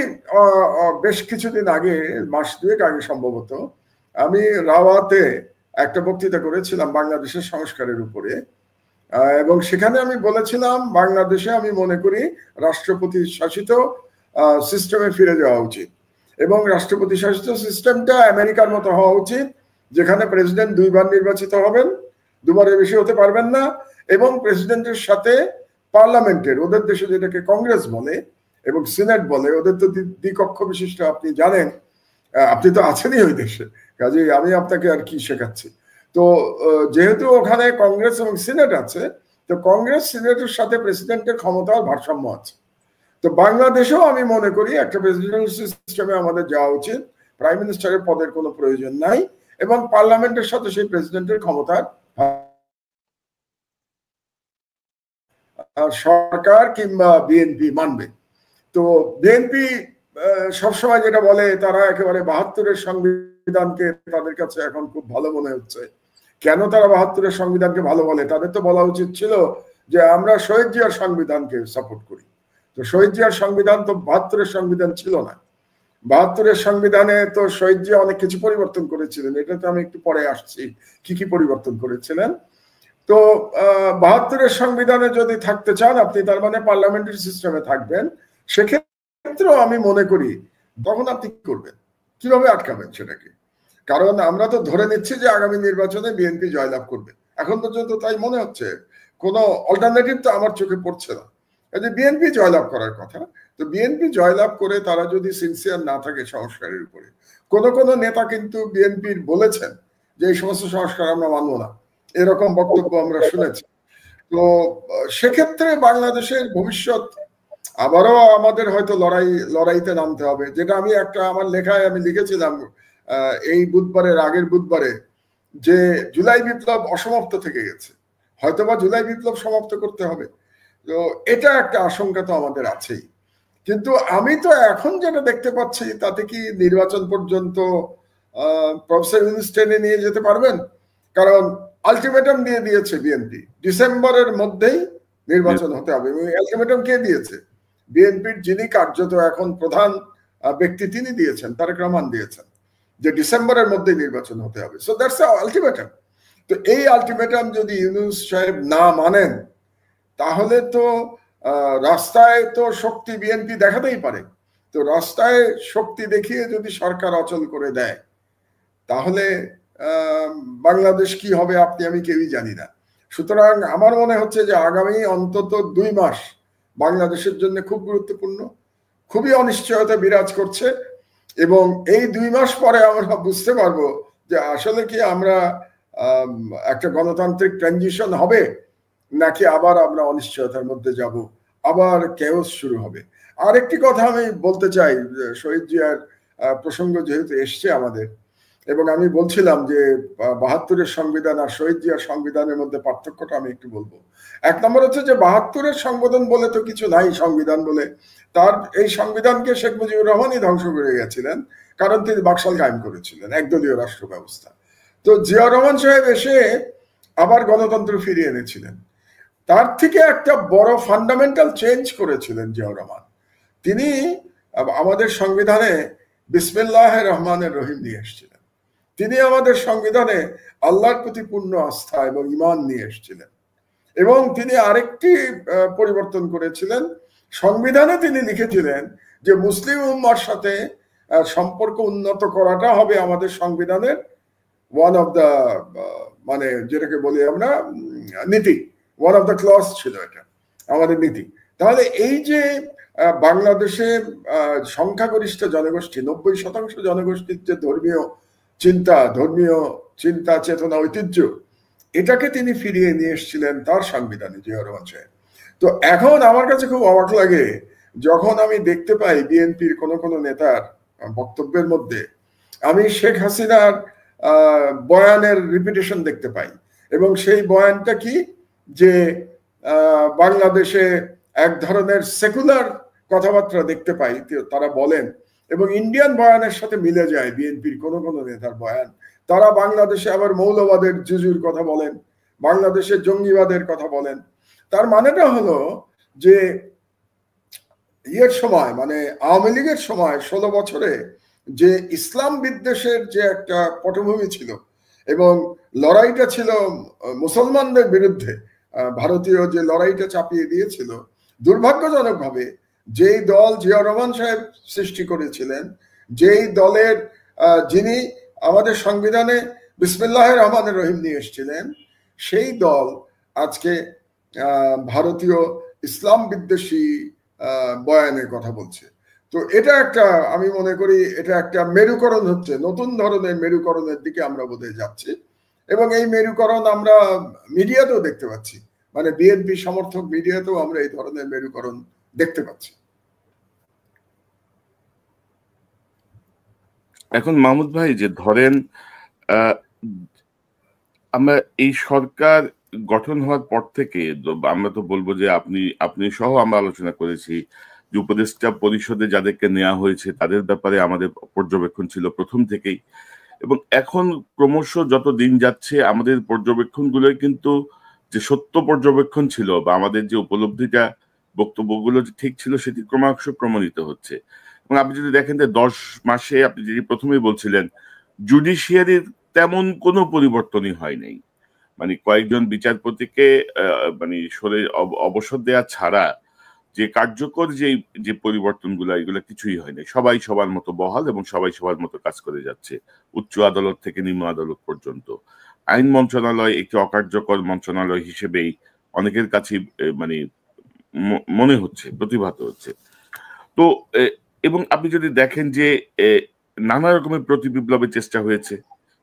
বেশ কিছুদিন আগে, মাস দুয়েক আগে সম্ভবত, আমি রাওয়াতে একটা বক্তৃতা করেছিলাম বাংলাদেশের সংস্কারের উপরে, এবং সেখানে আমি বলেছিলাম বাংলাদেশে আমি মনে করি রাষ্ট্রপতি শাসিত সিস্টেমে ফিরে যাওয়া উচিত, এবং রাষ্ট্রপতি শাসিত সিস্টেমটা আমেরিকার মতো হওয়া উচিত, যেখানে প্রেসিডেন্ট 2 বার নির্বাচিত হবেন, 2 বারের বেশি হতে পারবেন না, এবং প্রেসিডেন্টের সাথে পার্লামেন্টের, ওদের দেশে যেটাকে কংগ্রেস বলে এবং সিনেট বলে, ওদের তো দ্বিকক্ষ বিশিষ্ট, আপনি জানেন, আপনি তো আছেনই ওই দেশে, কাজে আমি আপনাকে আর কি শেখাচ্ছি। তো যেহেতু ওখানে কংগ্রেস এবং সিনেট আছে, তো কংগ্রেস সিনেটের সাথে প্রেসিডেন্টের ক্ষমতার ভারসাম্য আছে। তো বাংলাদেশেও আমি মনে করি একটা প্রেসিডেন্সিয়াল সিস্টেমে আমাদের যাওয়া উচিত, প্রাইম মিনিস্টারের পদের কোনো প্রয়োজন নাই, এবং পার্লামেন্টের সাথে সেই প্রেসিডেন্টের ক্ষমতার সরকার কিংবা বিএনপি মানবে। তো বিএনপি সবসময় যেটা বলে, তারা একেবারে 72-এর সংবিধানকে তাদের কাছে এখন খুব ভালো মনে হচ্ছে। কেন তারা 72-এর সংবিধানকে ভালো বলে? তাদের তো বলা উচিত ছিল যে আমরা শহীদ জিয়ার সংবিধানকে সাপোর্ট করি। তো শহীদ জিয়ার সংবিধান তো 72-এর সংবিধান ছিল না। 72-এর সংবিধানে তো শহীদ জিয়া অনেক কিছু পরিবর্তন করেছিলেন, এটা তো আমি একটু পরে আসছি কি কি পরিবর্তন করেছিলেন। তো 72-এর সংবিধানে যদি থাকতে চান আপনি, তার মানে পার্লামেন্টারি সিস্টেমে থাকবেন, সেক্ষেত্রেও আমি মনে করি তখন আপনি কি করবেন, কিভাবে আটকাবেন সেটাকে? কারণ আমরা তো ধরে নিচ্ছি যে আগামী নির্বাচনে বিএনপি জয়লাভ করবে, এখন পর্যন্ত তাই মনে হচ্ছে, কোনো অল্টারনেটিভ তো আমার চোখে পড়ছে না। যে বিএনপি জয়লাভ করার কথা, তো বিএনপি জয়লাভ করে তারা যদি সিনসিয়ার না থাকে সংস্কারের উপরে, কোন নেতা কিন্তু বিএনপির বলেছেন যে এই সমস্ত সংস্কার আমরা মানব না, এরকম বক্তব্য আমরা শুনেছি। তো সেক্ষেত্রে বাংলাদেশের ভবিষ্যৎ আবারও আমাদের হয়তো লড়াইতে নামতে হবে, যেটা আমি একটা আমার লেখায় আমি লিখেছিলাম এই বুধবারের আগের বুধবারে, যে জুলাই বিপ্লব অসমাপ্ত থেকে গেছে, হয়তোবা জুলাই বিপ্লব সমাপ্ত করতে হবে। তো এটা একটা আশঙ্কা তো আমাদের আছেই। কিন্তু আমি তো এখন যেটা দেখতে পাচ্ছি, তাতে কি নির্বাচন পর্যন্ত প্রফেসর ইউনূস টেনে নিয়ে যেতে পারবেন? কারণ আলটিমেটাম দিয়ে দিয়েছে বিএনপি, ডিসেম্বরের মধ্যেই নির্বাচন হতে হবে। এবং আলটিমেটাম কে দিয়েছে? বিএনপির যিনি কার্যত এখন প্রধান ব্যক্তি, তিনি দিয়েছেন, তারেক রহমান দিয়েছেন, যে ডিসেম্বরের মধ্যে নির্বাচন হতে হবে। So that's ultimatum. তো এই আলটিমেটাম যদি ইউনূস সাহেব না মানেন, তাহলে তো রাস্তায় তো শক্তি বিএনপি দেখাতেই পারে। তো রাস্তায় শক্তি দেখিয়ে যদি সরকার অচল করে দেয়, তাহলে বাংলাদেশ কি হবে আপনি আমি কেউই জানি না। সুতরাং আমার মনে হচ্ছে যে আগামী অন্তত 2 মাস বাংলাদেশের জন্য খুব গুরুত্বপূর্ণ, খুবই অনিশ্চয়তা বিরাজ করছে, এবং এই 2 মাস পরে আমরা বুঝতে পারবো যে আসলে কি আমরা একটা গণতান্ত্রিক ট্রানজিশন হবে, নাকি আবার আমরা অনিশ্চয়তার মধ্যে যাব, আবার কেওস শুরু হবে। আরেকটি কথা আমি বলতে চাই, শহীদ জিয়ার প্রসঙ্গ যেহেতু এসছে আমাদের, এবং আমি বলছিলাম যে 72-এর সংবিধান আর শহীদ জিয়ার সংবিধানের মধ্যে পার্থক্যটা আমি একটু বলবো। 1 নম্বর হচ্ছে যে 72-এর সংবিধান বলে তো কিছু নাই, সংবিধান বলে তার এই সংবিধানকে শেখ মুজিবুর রহমানই ধ্বংস করে গেছিলেন, কারণ তিনি বাকশাল কায়েম করেছিলেন, একদলীয় রাষ্ট্র ব্যবস্থা। তো জিয়াউর রহমান সাহেব এসে আবার গণতন্ত্র ফিরিয়ে এনেছিলেন। তার থেকে একটা বড় ফান্ডামেন্টাল চেঞ্জ করেছিলেন জিয়াউর রহমান। তিনি আমাদের সংবিধানে বিসমিল্লাহির রহমানির রহিম নিয়ে এসেছিলেন। তিনি আমাদের সংবিধানে আল্লাহর প্রতি পূর্ণ আস্থা এবং ঈমান নিয়ে এসেছিলেন। এবং তিনি আরেকটি পরিবর্তন করেছিলেন, সংবিধানে তিনি লিখেছিলেন যে মুসলিম উম্মার সাথে সম্পর্ক উন্নত করাটা হবে আমাদের সংবিধানের ওয়ান অফ দ্য, মানে যেটাকে বলি আমরা নীতি, ওয়ান অফ দ্য ক্লজ ছিল এটা আমাদের নীতি। তাহলে এই যে বাংলাদেশে সংখ্যাগরিষ্ঠ জনগোষ্ঠী 90% জনগোষ্ঠীর যে ধর্মীয় চিন্তা চেতনা ঐতিহ্য, এটাকে তিনি ফিরিয়ে নিয়ে এসেছিলেন তার সংবিধানে, জিয়া রহমান সাহেব। তো এখন আমার কাছে খুব অবাক লাগে যখন আমি দেখতে পাই বিএনপির কোন নেতার বক্তব্যের মধ্যে আমি শেখ হাসিনার বয়ানের রিপিটেশন দেখতে পাই, এবং সেই বয়ানটা কি, যে বাংলাদেশে এক ধরনের সেকুলার কথাবার্তা দেখতে পাই তারা বলেন, এবং ইন্ডিয়ান বয়ানের সাথে মিলে যায় বিএনপির কোন নেতার বয়ান। তারা বাংলাদেশে আবার মৌলবাদের জুজুর কথা বলেন, বাংলাদেশে জঙ্গিবাদের কথা বলেন। তার মানেটা হলো যে সময়, মানে আওয়ামী লীগের সময় 16 বছরে যে ইসলাম বিদ্বেষের যে একটা পটভূমি ছিল এবং লড়াইটা ছিল মুসলমানদের বিরুদ্ধে, ভারতীয় যে লড়াইটা চাপিয়ে দিয়েছিল, দুর্ভাগ্যজনকভাবে যেই দল জিয়া রহমান সাহেব সৃষ্টি করেছিলেন, যেই দলের যিনি আমাদের সংবিধানে বিসমিল্লাহির রহমানির রহিম নিয়ে এসেছিলেন, সেই দল আজকে ভারতীয় ইসলাম বিদ্বেষী বয়ানের কথা বলছে। তো এটা একটা, আমি মনে করি এটা একটা মেরুকরণ হচ্ছে, নতুন ধরনের মেরুকরণের দিকে আমরা বোধহয় যাচ্ছি, এবং এই মেরুকরণ আমরা মিডিয়াতেও দেখতে পাচ্ছি, মানে বিএনপি সমর্থক মিডিয়াতেও আমরা এই ধরনের মেরুকরণ দেখতে পাচ্ছি। এখন মাহমুদ ভাই, যে ধরেন আমরা এই সরকার গঠন হওয়ার পর থেকে আমরা তো বলবো যে আপনি সহ আমরা আলোচনা করেছি যে উপদেষ্টা পরিষদে যাদেরকে নেওয়া হয়েছে তাদের ব্যাপারে আমাদের পর্যবেক্ষণ ছিল প্রথম থেকেই, এবং এখন ক্রমশ যত দিন যাচ্ছে আমাদের পর্যবেক্ষণগুলোই কিন্তু যে সত্য পর্যবেক্ষণ ছিল বা আমাদের যে উপলব্ধিটা বক্তব্যগুলো যে ঠিক ছিল সেটি ক্রমশ প্রমাণিত হচ্ছে। এবং আপনি যদি দেখেন যে 10 মাসে আপনি যদি প্রথমেই বলছিলেন জুডিশিয়ারির তেমন কোনো পরিবর্তনই হয় নাই, মানে কয়েকজন বিচারপতিকে মানে অবসর দেওয়া ছাড়া যে কার্যকর যে পরিবর্তনগুলো এগুলো কিছুই হয় নাই। সবাই সবার মতো বহাল এবং সবাই সবার মতো কাজ করে যাচ্ছে, উচ্চ আদালত থেকে নিম্ন আদালত পর্যন্ত। আইন মন্ত্রণালয় একটি অকার্যকর মন্ত্রণালয় হিসেবেই অনেকের কাছে মানে মনে হচ্ছে, প্রতিভাত হচ্ছে। তো এবং আপনি যদি দেখেন যে নানা রকমের প্রতিবিপ্লবের চেষ্টা হয়েছে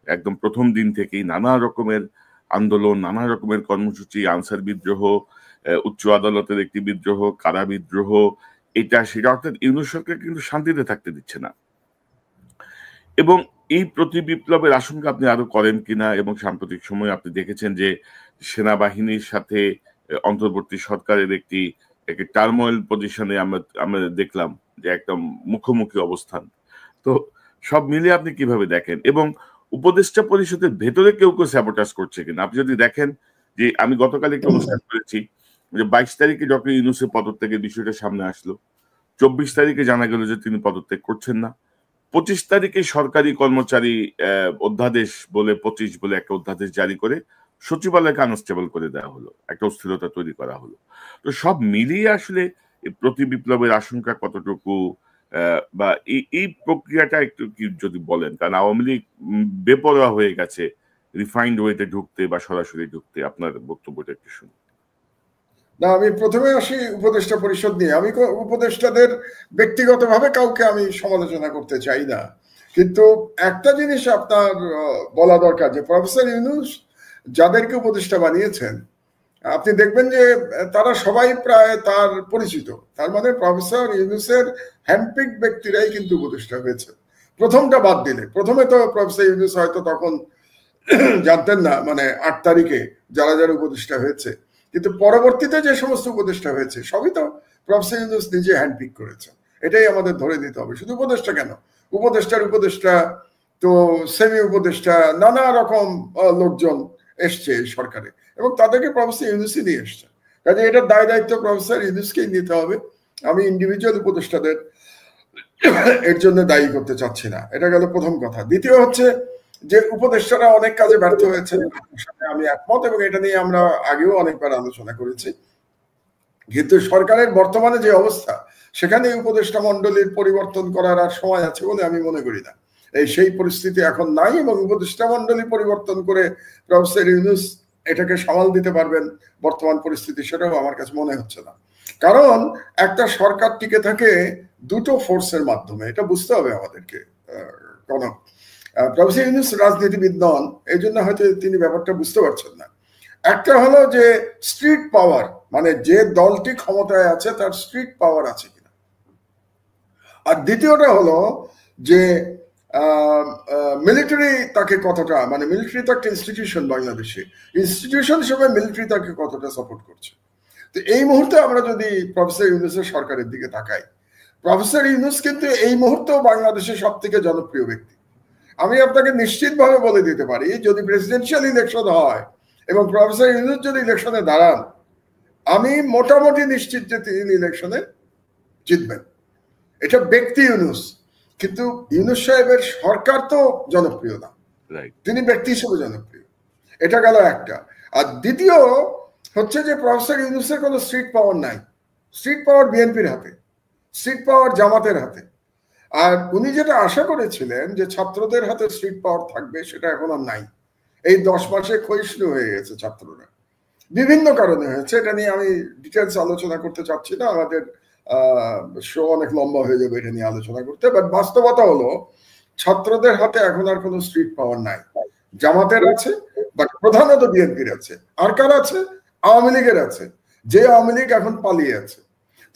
একদম প্রথম দিন থেকেই, নানা রকমের আন্দোলন, নানা রকমের কর্মসূচি, আনসার বিদ্রোহ, উচ্চ আদালতের একটি বিদ্রোহ, কারা বিদ্রোহ, এটা সেটা, অর্থাৎ ইউনূস সরকার কিন্তু শান্তিতে থাকতে দিচ্ছে না। এবং এই প্রতিবিপ্লবের আশঙ্কা আপনি আরো করেন কিনা, এবং সাম্প্রতিক সময়ে আপনি দেখেছেন যে সেনাবাহিনীর সাথে অন্তর্বর্তী সরকারের একটি টার্মোয়েল পজিশনে আমরা দেখলাম যে একদম মুখোমুখি অবস্থান। তো সব মিলিয়ে আপনি কিভাবে দেখেন, এবং উপদেষ্টা পরিষদের ভেতরে কেউ স্যাবোটাজ করছে কিনা? আপনি যদি দেখেন যে আমি গতকাল একটা অনুষ্ঠান করেছি যে 22 তারিখে ডক্টর ইউনূসের পদত্যাগের বিষয়টা সামনে আসলো, 24 তারিখে জানা গেল যে তিনি পদত্যাগ করছেন না, 25 তারিখে সরকারি কর্মচারী অধ্যাদেশ বলে 25 বলে একটা অধ্যাদেশ জারি করে সচিবালয়কে আনস্টেবল করে দেওয়া হলো, একটা অস্থিরতা তৈরি করা হলো। তো সব মিলিয়ে আসলে প্রতি বিপ্লবের আশঙ্কা কতটুকু, বা এই প্রক্রিয়াটা একটু কি যদি বলেন, কারণ আওয়ামী লীগ বেপরোয়া হয়ে গেছে রিফাইন্ড ওয়েতে ঢুকতে বা সরাসরি ঢুকতে। আপনার বক্তব্যটা একটু শুনি। না, আমি প্রথমে আসি উপদেষ্টা পরিষদ নিয়ে। আমি উপদেষ্টাদের ব্যক্তিগতভাবে কাউকে আমি সমালোচনা করতে চাই না, কিন্তু একটা জিনিস আপনার বলা দরকার যে প্রফেসর ইউনূস যাদেরকে উপদেষ্টা বানিয়েছেন আপনি দেখবেন যে তারা সবাই প্রায় তার পরিচিত। তার মানে প্রফেসর ইউনূসের হ্যান্ডপিক ব্যক্তিরাই কিন্তু উপদেষ্টা হয়েছে, প্রথমটা বাদ দিলে। প্রথমে তো প্রফেসর ইউনূস হয়তো তখন জানতেন না, মানে 8 তারিখে যারা যারা উপদেষ্টা হয়েছে, কিন্তু পরবর্তীতে যে সমস্ত উপদেষ্টা হয়েছে সবই তো প্রফেসর ইউনূস নিজে হ্যান্ডপিক করেছেন। এটাই আমাদের ধরে নিতে হবে। শুধু উপদেষ্টা কেন, উপদেষ্টা তো সেমি উপদেষ্টা, নানা রকম লোকজন এসছে এই সরকারে এবং তাদেরকে প্রফেসর ইউনূসই নিয়ে এসছে। কাজে এটার দায় দায়িত্ব প্রফেসর ইউনূসকেই নিতে হবে। আমি ইন্ডিভিজুয়াল উপদেষ্টাদের এর জন্য দায়ী করতে চাচ্ছি না। এটা গেল প্রথম কথা। দ্বিতীয় হচ্ছে যে উপদেষ্টারা অনেক কাজে ব্যর্থ হয়েছে, আমি একমত, এবং এটা নিয়ে আমরা আগেও অনেকবার আলোচনা করেছি। কিন্তু সরকারের বর্তমানে যে অবস্থা, সেখানে উপদেষ্টা মন্ডলীর পরিবর্তন করার আর সময় আছে বলে আমি মনে করি না। সেই পরিস্থিতি এখন নাই, এবং উপদেষ্টা মন্ডলী পরিবর্তন করে প্রফেসর ইউনূস এটাকে সামাল দিতে পারবেন বর্তমান পরিস্থিতি, সেটাও আমার কাছে মনে হচ্ছে না। কারণ একটা সরকার টিকে থাকে দুটো ফোর্সের মাধ্যমে, এটা বুঝতে হবে আমাদেরকে। প্রফেসর ইউনূস রাজনীতিবিদ নন, এই জন্য হয়তো তিনি ব্যাপারটা বুঝতে পারছেন না। একটা হলো যে স্ট্রিট পাওয়ার, মানে যে দলটি ক্ষমতায় আছে তার স্ট্রিট পাওয়ার আছে কিনা, আর দ্বিতীয়টা হলো যে মিলিটারি তাকে কতটা, মানে মিলিটারি তো একটা ইনস্টিটিউশন, বাংলাদেশে ইনস্টিটিউশন হিসেবে মিলিটারি তাকে কতটা সাপোর্ট করছে। তো এই মুহূর্তে আমরা যদি প্রফেসর ইউনূসের সরকারের দিকে তাকাই, প্রফেসর ইউনূস কিন্তু এই মুহূর্তেও বাংলাদেশের সব থেকে জনপ্রিয় ব্যক্তি। আমি আপনাকে নিশ্চিতভাবে বলে দিতে পারি, যদি প্রেসিডেন্সিয়াল ইলেকশন হয় এবং প্রফেসর ইউনূস যদি ইলেকশনে দাঁড়ান, আমি মোটামুটি নিশ্চিত যে তিনি ইলেকশনে জিতবেন। এটা ব্যক্তি ইউনূস, কিন্তু ইউনূস সাহেবের সরকার তো জনপ্রিয় না, তিনি ব্যক্তি হিসেবে জনপ্রিয়। এটা গেল একটা। আর দ্বিতীয় হচ্ছে যে প্রফেসর ইউনূসের কোনো স্ট্রিট পাওয়ার নাই। স্ট্রিট পাওয়ার বিএনপির হাতে, স্ট্রিট পাওয়ার জামাতের হাতে। আর উনি যেটা আশা করেছিলেন যে ছাত্রদের হাতে স্ট্রিট পাওয়ার থাকবে, সেটা এখন আর নাই। এই 10 মাসে ক্ষয়িষ্ণু হয়ে গেছে ছাত্ররা, বিভিন্ন কারণে হয়েছে। এটা নিয়ে আমি ডিটেলস আলোচনা করতে চাচ্ছি না, আমাদের শো অনেক লম্বা হয়ে যাবে এটা নিয়ে আলোচনা করতে। বাট বাস্তবতা হলো ছাত্রদের হাতে এখন আর কোনো স্ট্রিট পাওয়ার নাই। জামাতের আছে, বাট প্রধানত বিএনপির আছে। আর কার আছে? আওয়ামী লীগের আছে, যে আওয়ামী লীগ এখন পালিয়ে আছে।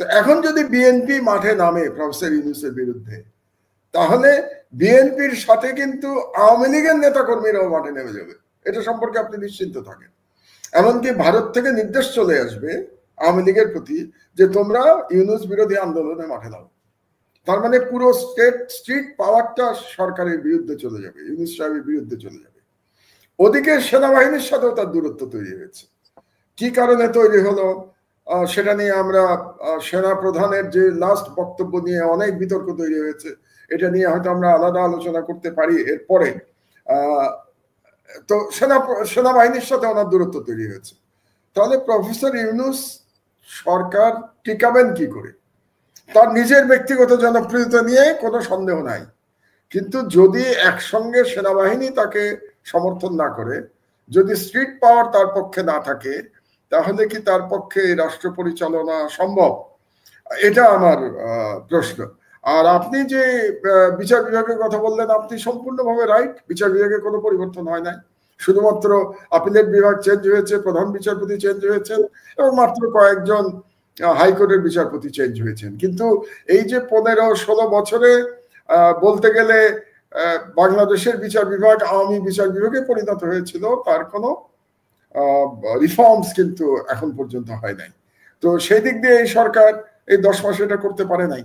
তো এখন যদি বিএনপি মাঠে নামে প্রফেসর ইউনূসের বিরুদ্ধে, তাহলে বিএনপির সাথে কিন্তু আওয়ামী লীগের নেতাকর্মীরাও মাঠে নেমে যাবে, এটা সম্পর্কে আপনি নিশ্চিন্ত থাকেন। এমনকি ভারত থেকে নির্দেশ চলে আসবে আওয়ামী লীগের প্রতি যে তোমরা ইউনূস বিরোধী আন্দোলনে মাঠে নাও। তার মানে পুরো স্ট্রিট পাওয়ারটা সরকারের বিরুদ্ধে চলে যাবে, ইউনূস সাহেবের বিরুদ্ধে চলে যাবে। ওদিকে সেনাবাহিনীর সাথেও তার দূরত্ব তৈরি হয়েছে। কি কারণে তৈরি হলো সেটা নিয়ে আমরা সেনা প্রধানের যে লাস্ট বক্তব্য নিয়ে অনেক বিতর্ক তৈরি হয়েছে, এটা নিয়ে হয়তো আমরা আলাদা আলোচনা করতে পারি এরপরে। তো সেনাবাহিনীর সাথে ওনার দূরত্ব তৈরি হয়েছে। তাহলে প্রফেসর ইউনূস সরকার টিকাবেন কি করে? তার নিজের ব্যক্তিগত জনপ্রিয়তা নিয়ে কোনো সন্দেহ নাই, কিন্তু যদি একসঙ্গে সেনাবাহিনী তাকে সমর্থন না করে, যদি স্ট্রিট পাওয়ার তার পক্ষে না থাকে, তাহলে কি তার পক্ষে রাষ্ট্র পরিচালনা সম্ভব? এটা আমার প্রশ্ন। আর আপনি যে বিচার বিভাগের কথা বললেন, আপনি সম্পূর্ণভাবে রাইট। বিচার বিভাগে কোনো পরিবর্তন হয় নাই, শুধুমাত্র আপিলেট বিভাগ চেঞ্জ হয়েছে, প্রধান বিচারপতি চেঞ্জ হয়েছেন এবং মাত্র কয়েকজন হাইকোর্টের বিচারপতি চেঞ্জ হয়েছেন। কিন্তু এই যে 15-16 বছরে বলতে গেলে বাংলাদেশের বিচার বিভাগ আওয়ামী বিচার বিভাগে পরিণত হয়েছিল, তার কোনো রিফর্মস কিন্তু এখন পর্যন্ত হয় নাই। তো সেই দিক দিয়ে এই সরকার এই 10 মাসে এটা করতে পারে নাই।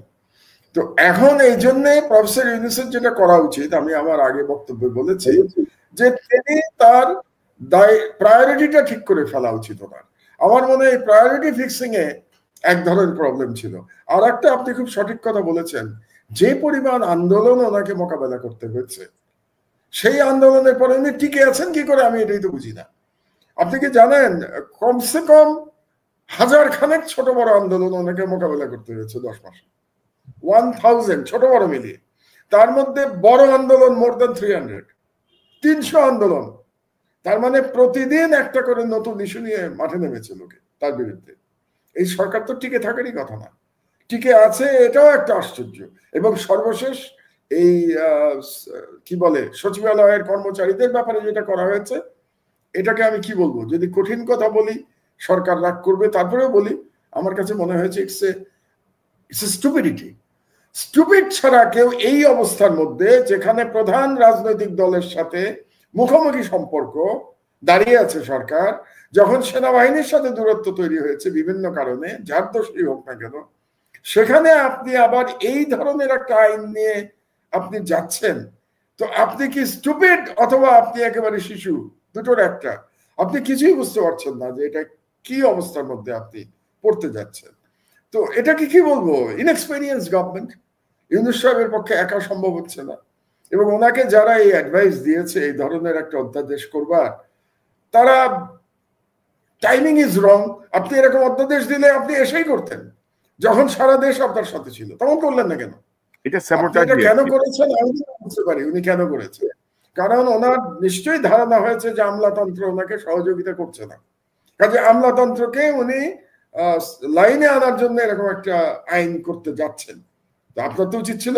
তো এখন এই জন্য প্রফেসর ইউনূসের যেটা করা উচিত, আমি আমার আগে বক্তব্যে বলেছি যে তিনি তার প্রায়োরিটিটা ঠিক করে ফেলা উচিত ওনার। আমার মনে হয় প্রায়োরিটি ফিক্সিং এ এক ধরনের প্রবলেম ছিল। আর একটা আপনি খুব সঠিক কথা বলেছেন, যে পরিমাণ আন্দোলন ওনাকে মোকাবেলা করতে হয়েছে, সেই আন্দোলনের পরে উনি টিকে আছেন কি করে, আমি এটাই তো বুঝি না। আপনি কি জানেন কমসে কম 1000 খানেক ছোট বড় আন্দোলন ওনাকে মোকাবেলা করতে হয়েছে 10 মাসে, 1000 ছোট বড় মিলিয়ে। তার মধ্যে বড় আন্দোলন মোর দেন 300 আন্দোলন। তার মানে প্রতিদিন একটা করে নতুন ইস্যু নিয়ে মাঠে নেমেছে লোকে তার বিরুদ্ধে। এই সরকার তো টিকে থাকারই কথা না, টিকে আছে এটাও একটা আশ্চর্য। এবং সর্বশেষ এই কি বলে সচিবালয়ের কর্মচারীদের ব্যাপারে যেটা করা হয়েছে, এটাকে আমি কি বলবো, যদি কঠিন কথা বলি সরকার রাগ করবে, তারপরেও বলি আমার কাছে মনে হয়েছে ইটস এ স্টুপিডিটি। স্টুপিড ছাড়া কেউ এই অবস্থার মধ্যে, যেখানে প্রধান রাজনৈতিক দলের সাথে মুখোমুখি সম্পর্ক দাঁড়িয়ে আছে সরকার, যখন সেনাবাহিনীর সাথে দূরত্ব তৈরি হয়েছে বিভিন্ন কারণে, যার দোষই হোক না কেন, সেখানে আপনি আবার এই ধরনের একটা আইন নিয়ে আপনি যাচ্ছেন। তো আপনি কি স্টুপিড অথবা আপনি একেবারে শিশু, দুটোর একটা। আপনি কিছুই বুঝতে পারছেন না যে এটা কি অবস্থার মধ্যে আপনি পড়তে যাচ্ছেন। তো এটাকে কি বলবো, ইনএক্সপেরিয়েন্স গভর্নমেন্ট। ইউনূস সাহেবের পক্ষে একা সম্ভব হচ্ছে না। এবং ওনাকে যারা এই অ্যাডভাইস দিয়েছে এই ধরনের একটা অধ্যাদেশ করবার, তারা টাইমিং ইজ রং। আপনি এরকম অধ্যাদেশ দিলে আপনি এসেই করতেন যখন সারা দেশ আপনার সাথে ছিল, তখন করলেন না কেন? এটা কেন করেছেন আমি বুঝতে পারি উনি কেন করেছেন। কারণ ওনার নিশ্চয়ই ধারণা হয়েছে যে আমলাতন্ত্র ওনাকে সহযোগিতা করছে না, কাজে আমলাতন্ত্রকে উনি লাইনে আনার জন্য এরকম একটা আইন করতে যাচ্ছেন। তো আপনার তো উচিত ছিল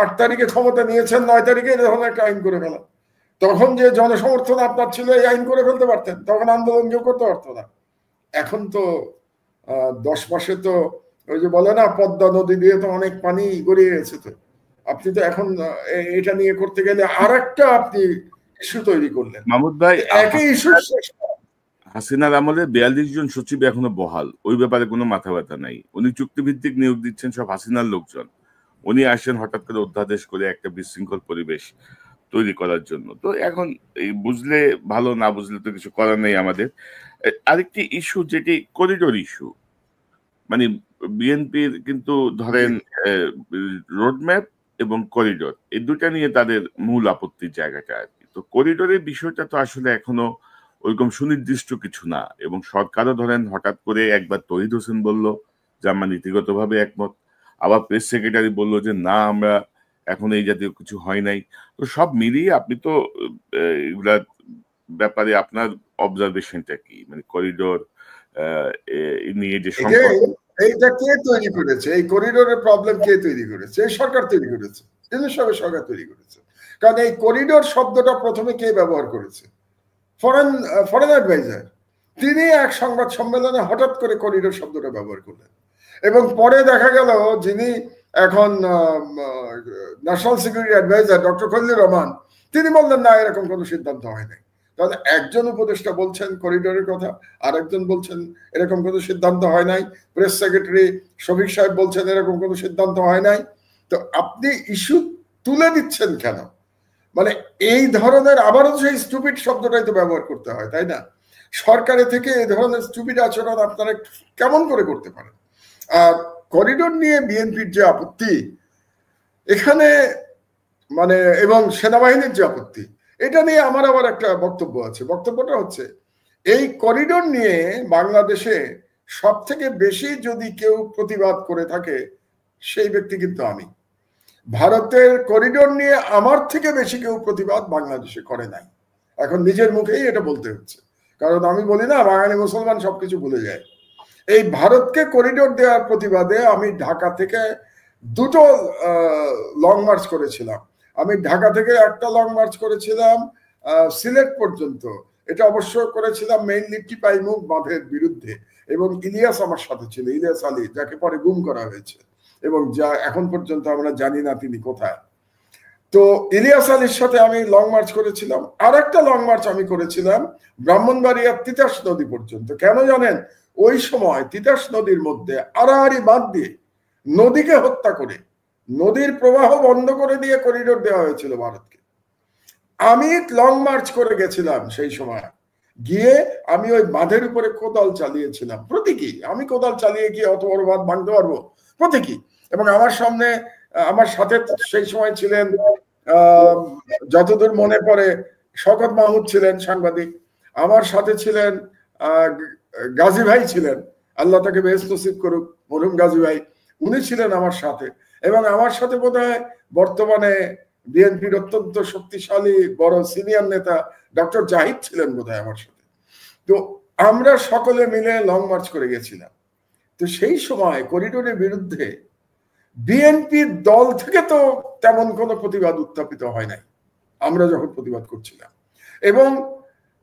8 তারিখে ক্ষমতা নিয়েছেন, 9 তারিখে এরকম একটা আইন করে ফেলা। তখন যে জনসমর্থন আপনার ছিল এই আইন করে ফেলতে পারতেন, তখন আন্দোলন কেউ করতে পারতো না। এখন তো 10 মাসে তো ওই যে বলে না পদ্মা নদী দিয়ে তো অনেক পানি গড়িয়ে গেছে, তো আপনি তো এখন এটা নিয়ে করতে গেলে আর একটা আপনি ইস্যু তৈরি করলেন। মাহমুদ ভাই, একই ইস্যু হাসিনার আমলে 42 জন সচিব এখনো বহাল, ওই ব্যাপারে কোনো মাথা ব্যথা নাই। উনি চুক্তিভিত্তিক নিয়োগ দিচ্ছেন সব হাসিনার লোকজন। উনি আসেন হঠাৎ করে অধ্যাদেশ করে একটা বিশৃঙ্খল পরিবেশ তৈরি করার জন্য। তো এখন এই বুঝলে ভালো, না বুঝলে তো কিছু করার নেই আমাদের। আরেকটি ইস্যু যেটি করিডোর ইস্যু, মানে বিএনপির কিন্তু ধরেন রোডম্যাপ এবং করিডোর এই দুটা নিয়ে তাদের মূল আপত্তির জায়গাটা আর কি। তো করিডোরের বিষয়টা তো আসলে এখনো ওইরকম সুনির্দিষ্ট কিছু না, এবং সরকারও ধরেন হঠাৎ করে একবার তহিদ হোসেন বলল যে আমরা নীতিগতভাবে একমত, আবার প্রেস সেক্রেটারি বললো যে না আমরা এখন এই জাতীয় কিছু হয় নাই। তো সব মিলিয়ে আপনি তো এগুলার ব্যাপারে আপনার অবজারভেশনটা কি, মানে করিডোর নিয়ে যে সংকট, এইটা কে তৈরি করেছে? এই করিডোরের প্রবলেম কে তৈরি করেছে? এই সরকার তৈরি করেছে, সরকার তৈরি করেছে। কারণ এই করিডোর শব্দটা প্রথমে কে ব্যবহার করেছে? Foreign adviser. তিনি এক সংবাদ সম্মেলনে হঠাৎ করে করিডোর শব্দটা ব্যবহার করলেন, এবং পরে দেখা গেল যিনি এখন national security adviser doctor Khalilur Rahman, তিনি বললেন না এরকম কোনো সিদ্ধান্ত হয় নাই। তাহলে একজন উপদেষ্টা বলছেন করিডোরের কথা, আর একজন বলছেন এরকম কোনো সিদ্ধান্ত হয় নাই। প্রেস সেক্রেটারি শফিক সাহেব বলছেন এরকম কোনো সিদ্ধান্ত হয় নাই। তো আপনি ইস্যু তুলে দিচ্ছেন কেন? মানে এই ধরনের আবারও সেই স্টুপিড শব্দটাই তো ব্যবহার করতে হয়, তাই না? সরকারের থেকে এই ধরনের স্টুপিড আচরণ আপনারা কেমন করে করতে পারেন? আর করিডোর নিয়ে বিএনপির যে আপত্তি এখানে, মানে এবং সেনাবাহিনীর যে আপত্তি, এটা নিয়ে আমার আবার একটা বক্তব্য আছে। বক্তব্যটা হচ্ছে এই করিডোর নিয়ে বাংলাদেশে সব থেকে বেশি যদি কেউ প্রতিবাদ করে থাকে সেই ব্যক্তি কিন্তু আমি। ভারতের করিডোর নিয়ে আমার থেকে বেশি কেউ প্রতিবাদ বাংলাদেশে করে নাই। এখন নিজের মুখেই এটা বলতে হচ্ছে, কারণ আমি বলি না বাঙালি মুসলমান সবকিছু ভুলে যায়। এই ভারতকে করিডোর দেওয়ার প্রতিবাদে আমি ঢাকা থেকে 2টো লং মার্চ করেছিলাম। আমি ঢাকা থেকে একটা লং মার্চ করেছিলাম সিলেট পর্যন্ত। এটা অবশ্য করেছিলাম মেইনলি টিপাইমুখ বাঁধের বিরুদ্ধে, এবং ইলিয়াস আমার সাথে ছিল, ইলিয়াস আলী, যাকে পরে গুম করা হয়েছে এবং যা এখন পর্যন্ত আমরা জানি না তিনি কোথায়। তো ইলিয়াস আলীর সাথে আমি লং মার্চ করেছিলাম। আর একটা লং মার্চ আমি করেছিলাম ব্রাহ্মণবাড়িয়ার তিতাস নদী পর্যন্ত। কেন জানেন? ওই সময় তিতাস নদীর মধ্যে আড়াআড়ি বাঁধ দিয়ে নদীকে হত্যা করে নদীর প্রবাহ বন্ধ করে দিয়ে করিডোর দেওয়া হয়েছিল ভারতকে। আমি লং মার্চ করে গেছিলাম সেই সময়, গিয়ে আমি ওই বাঁধের উপরে কোদাল চালিয়েছিলাম, প্রতীকী। আমি কোদাল চালিয়ে গিয়ে অত বড় বাঁধ ভাঙতে পারবো, প্রতীকী। এবং আমার সামনে আমার সাথে সেই সময় ছিলেন, যতদূর মনে পড়ে, শওকত মাহমুদ ছিলেন সাংবাদিক, আমার সাথে ছিলেন গাজী ভাই ছিলেন, আল্লাহ তাকে বেহেশত নসিব করুক, মরহুম গাজী ভাই, উনি ছিলেন আমার সাথে। এবং আমার সাথে বোধহয় বর্তমানে বিএনপির অত্যন্ত শক্তিশালী বড় সিনিয়র নেতা ডক্টর জাহিদ ছিলেন বোধহয় আমার সাথে। তো আমরা সকলে মিলে লং মার্চ করে গেছিলাম। তো সেই সময় করিডোরের বিরুদ্ধে বিএনপির দল থেকে তো তেমন কোনো প্রতিবাদ উত্থাপিত হয় নাই আমরা যখন প্রতিবাদ করছিলাম, এবং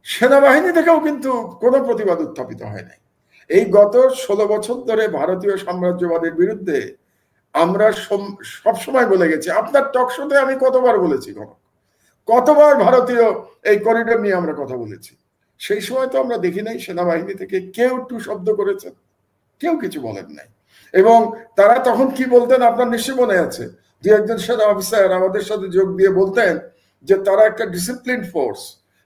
সেনাবাহিনী থেকেও কিন্তু কোনো প্রতিবাদ উত্থাপিত হয় নাই। এই গত 16 বছর ধরে ভারতীয় সাম্রাজ্যবাদের বিরুদ্ধে আমরা সবসময় বলে গেছি। আপনার টকশোতে আমি কতবার বলেছি, কতবার ভারতীয় এই করিডোর নিয়ে আমরা কথা বলেছি। সেই সময় তো আমরা দেখি নাই সেনাবাহিনী থেকে কেউ টু শব্দ করেছেন, কেউ কিছু বলেন নাই। এবং তারা তখন কি বলতেন আপনার নিশ্চয় মনে আছে, যে একজন সেনা অফিসার আমাদের সাথে যোগ দিয়ে বলতেন যে তারা একটা ডিসিপ্লিন ফোর্স,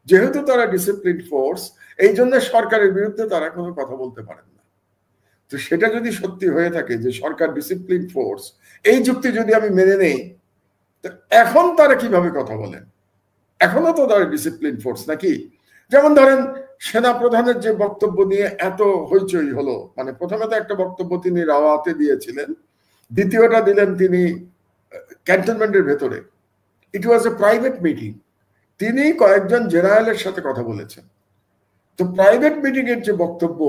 যেহেতু তারা ডিসিপ্লিন ফোর্স এই জন্য সরকারের বিরুদ্ধে তারা কোনো কথা বলতে পারেন না। তো সেটা যদি সত্যি হয়ে থাকে যে সরকার ডিসিপ্লিন ফোর্স, এই যুক্তি যদি আমি মেনে নেই, তো এখন তারা কিভাবে কথা বলেন? এখনো তো তারা ডিসিপ্লিন ফোর্স নাকি? যেমন ধরেন সেনা প্রধানের যে বক্তব্য নিয়ে এত হইচই হলো, মানে প্রথমে তো একটা বক্তব্য তিনি রাওয়াতে দিয়েছিলেন, দ্বিতীয়টা দিলেন তিনি ক্যান্টনমেন্টের ভেতরে। ইট ওয়াজ এ প্রাইভেট মিটিং, তিনি কয়েকজন জেনারেলের সাথে কথা বলেছেন। তো প্রাইভেট মিটিং এর যে বক্তব্য,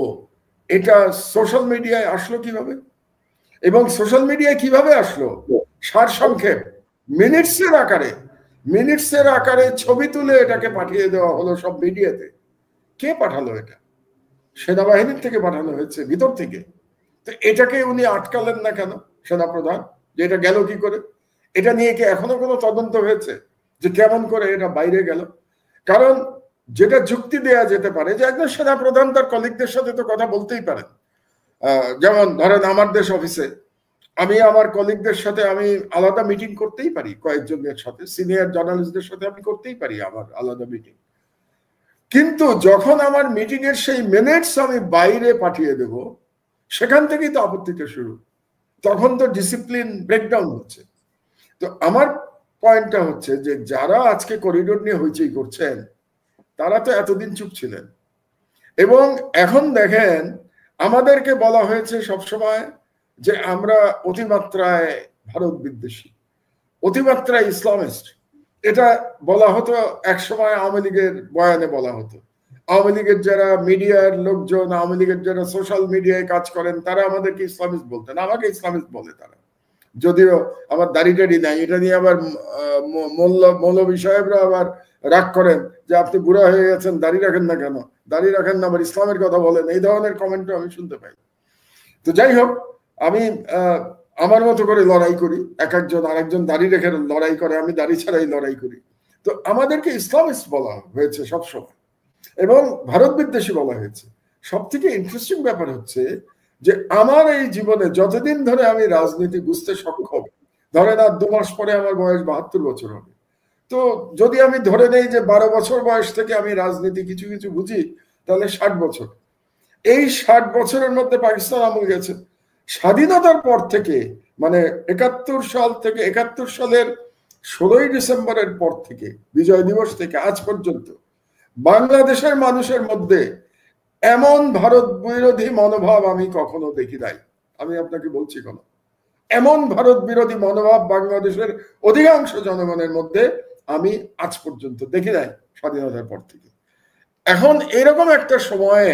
এটা সোশ্যাল মিডিয়ায় আসলো কিভাবে, এবং সোশ্যাল মিডিয়ায় কিভাবে আসলো? সারসংক্ষেপ মিনিটসের আকারে ছবি তুলে এটাকে পাঠিয়ে দেওয়া হলো সব মিডিয়াতে। কে পাঠালো এটা? সেনাবাহিনীর থেকে পাঠানো হয়েছে, ভিতর থেকে। তো এটাকে উনি আটকালেন না কেন সেনাপ্রধান, যে এটা গেল কি করে? এটা নিয়ে কি এখনো কোনো তদন্ত হয়েছে যে কেমন করে এটা বাইরে গেল? কারণ যেটা যুক্তি দেয়া যেতে পারে যে একজন সেনাপ্রধান তার কলিগদের সাথে তো কথা বলতেই পারেন। যেমন ধরেন আমার দেশ অফিসে আমি আমার কলিগদের সাথে আমি আলাদা মিটিং করতেই পারি, কয়েকজনের সাথে সিনিয়র জার্নালিস্টদের সাথে আমি করতেই পারি আমার আলাদা মিটিং। কিন্তু যখন আমার মিটিং এর সেই মিনিটস আমি বাইরে পাঠিয়ে দেব, সেখান থেকেই তো আপত্তিটা শুরু। তখন তো ডিসিপ্লিন ব্রেকডাউন হচ্ছে। তো আমার পয়েন্টটা হচ্ছে যে যারা আজকে করিডোর নিয়ে হইচই করছেন তারা তো এতদিন চুপ ছিলেন, এবং এখন দেখেন আমাদেরকে বলা হয়েছে সবসময় যে আমরা অতিমাত্রায় ভারত বিদ্বেষী, অতিমাত্রায় ইসলামিস্ট। এটা বলা হতো একসময় আওয়ামী লীগের বয়ানে বলা হতো। আওয়ামী লীগের যারা মিডিয়ার লোকজন, আওয়ামী লীগের যারা সোশ্যাল মিডিয়ায় কাজ করেন, তারা আমাদেরকে ইসলামিস্ট বলতেন। আমাকে ইসলামিস্ট বলে তারা, যদিও আমার দাড়ি নাই। এটা নিয়ে আবার মৌলভী সাহেবরা আবার রাগ করেন যে আপনি বুড়া হয়ে গেছেন, দাড়ি রাখেন না কেন, দাড়ি রাখেন না আবার ইসলামের কথা বলেন, এই ধরনের কমেন্টও আমি শুনতে পাই। তো যাই হোক, আমি আমার মতো করে লড়াই করি, এক একজন আরেকজন দাড়ি রেখে লড়াই করে, আমি দাড়ি ছাড়াই লড়াই করি। তো আমাদেরকে ইসলামিস্ট বলা হয়েছে সবসময়, এবং ভারত বিদ্বেষী বলা হয়েছে। সব থেকে ইন্টারেস্টিং ব্যাপার হচ্ছে যে আমার এই জীবনে যতদিন ধরে আমি রাজনীতি বুঝতে সক্ষম, ধরেন আর 2 মাস পরে আমার বয়স 72 বছর হবে। তো যদি আমি ধরে নেই যে 12 বছর বয়স থেকে আমি রাজনীতি কিছু কিছু বুঝি, তাহলে 60 বছর। এই 60 বছরের মধ্যে পাকিস্তান আমল গেছে। স্বাধীনতার পর থেকে, মানে 71 সাল থেকে, 71 সালের 16ই ডিসেম্বরের পর থেকে, বিজয় দিবস থেকে আজ পর্যন্ত বাংলাদেশের মানুষের মধ্যে এমন ভারত বিরোধী মনোভাব আমি কখনো দেখি নাই। আমি আপনাকে বলছি, কোনো এমন ভারত বিরোধী মনোভাব বাংলাদেশের অধিকাংশ জনগণের মধ্যে আমি আজ পর্যন্ত দেখি নাই স্বাধীনতার পর থেকে। এখন এরকম একটা সময়ে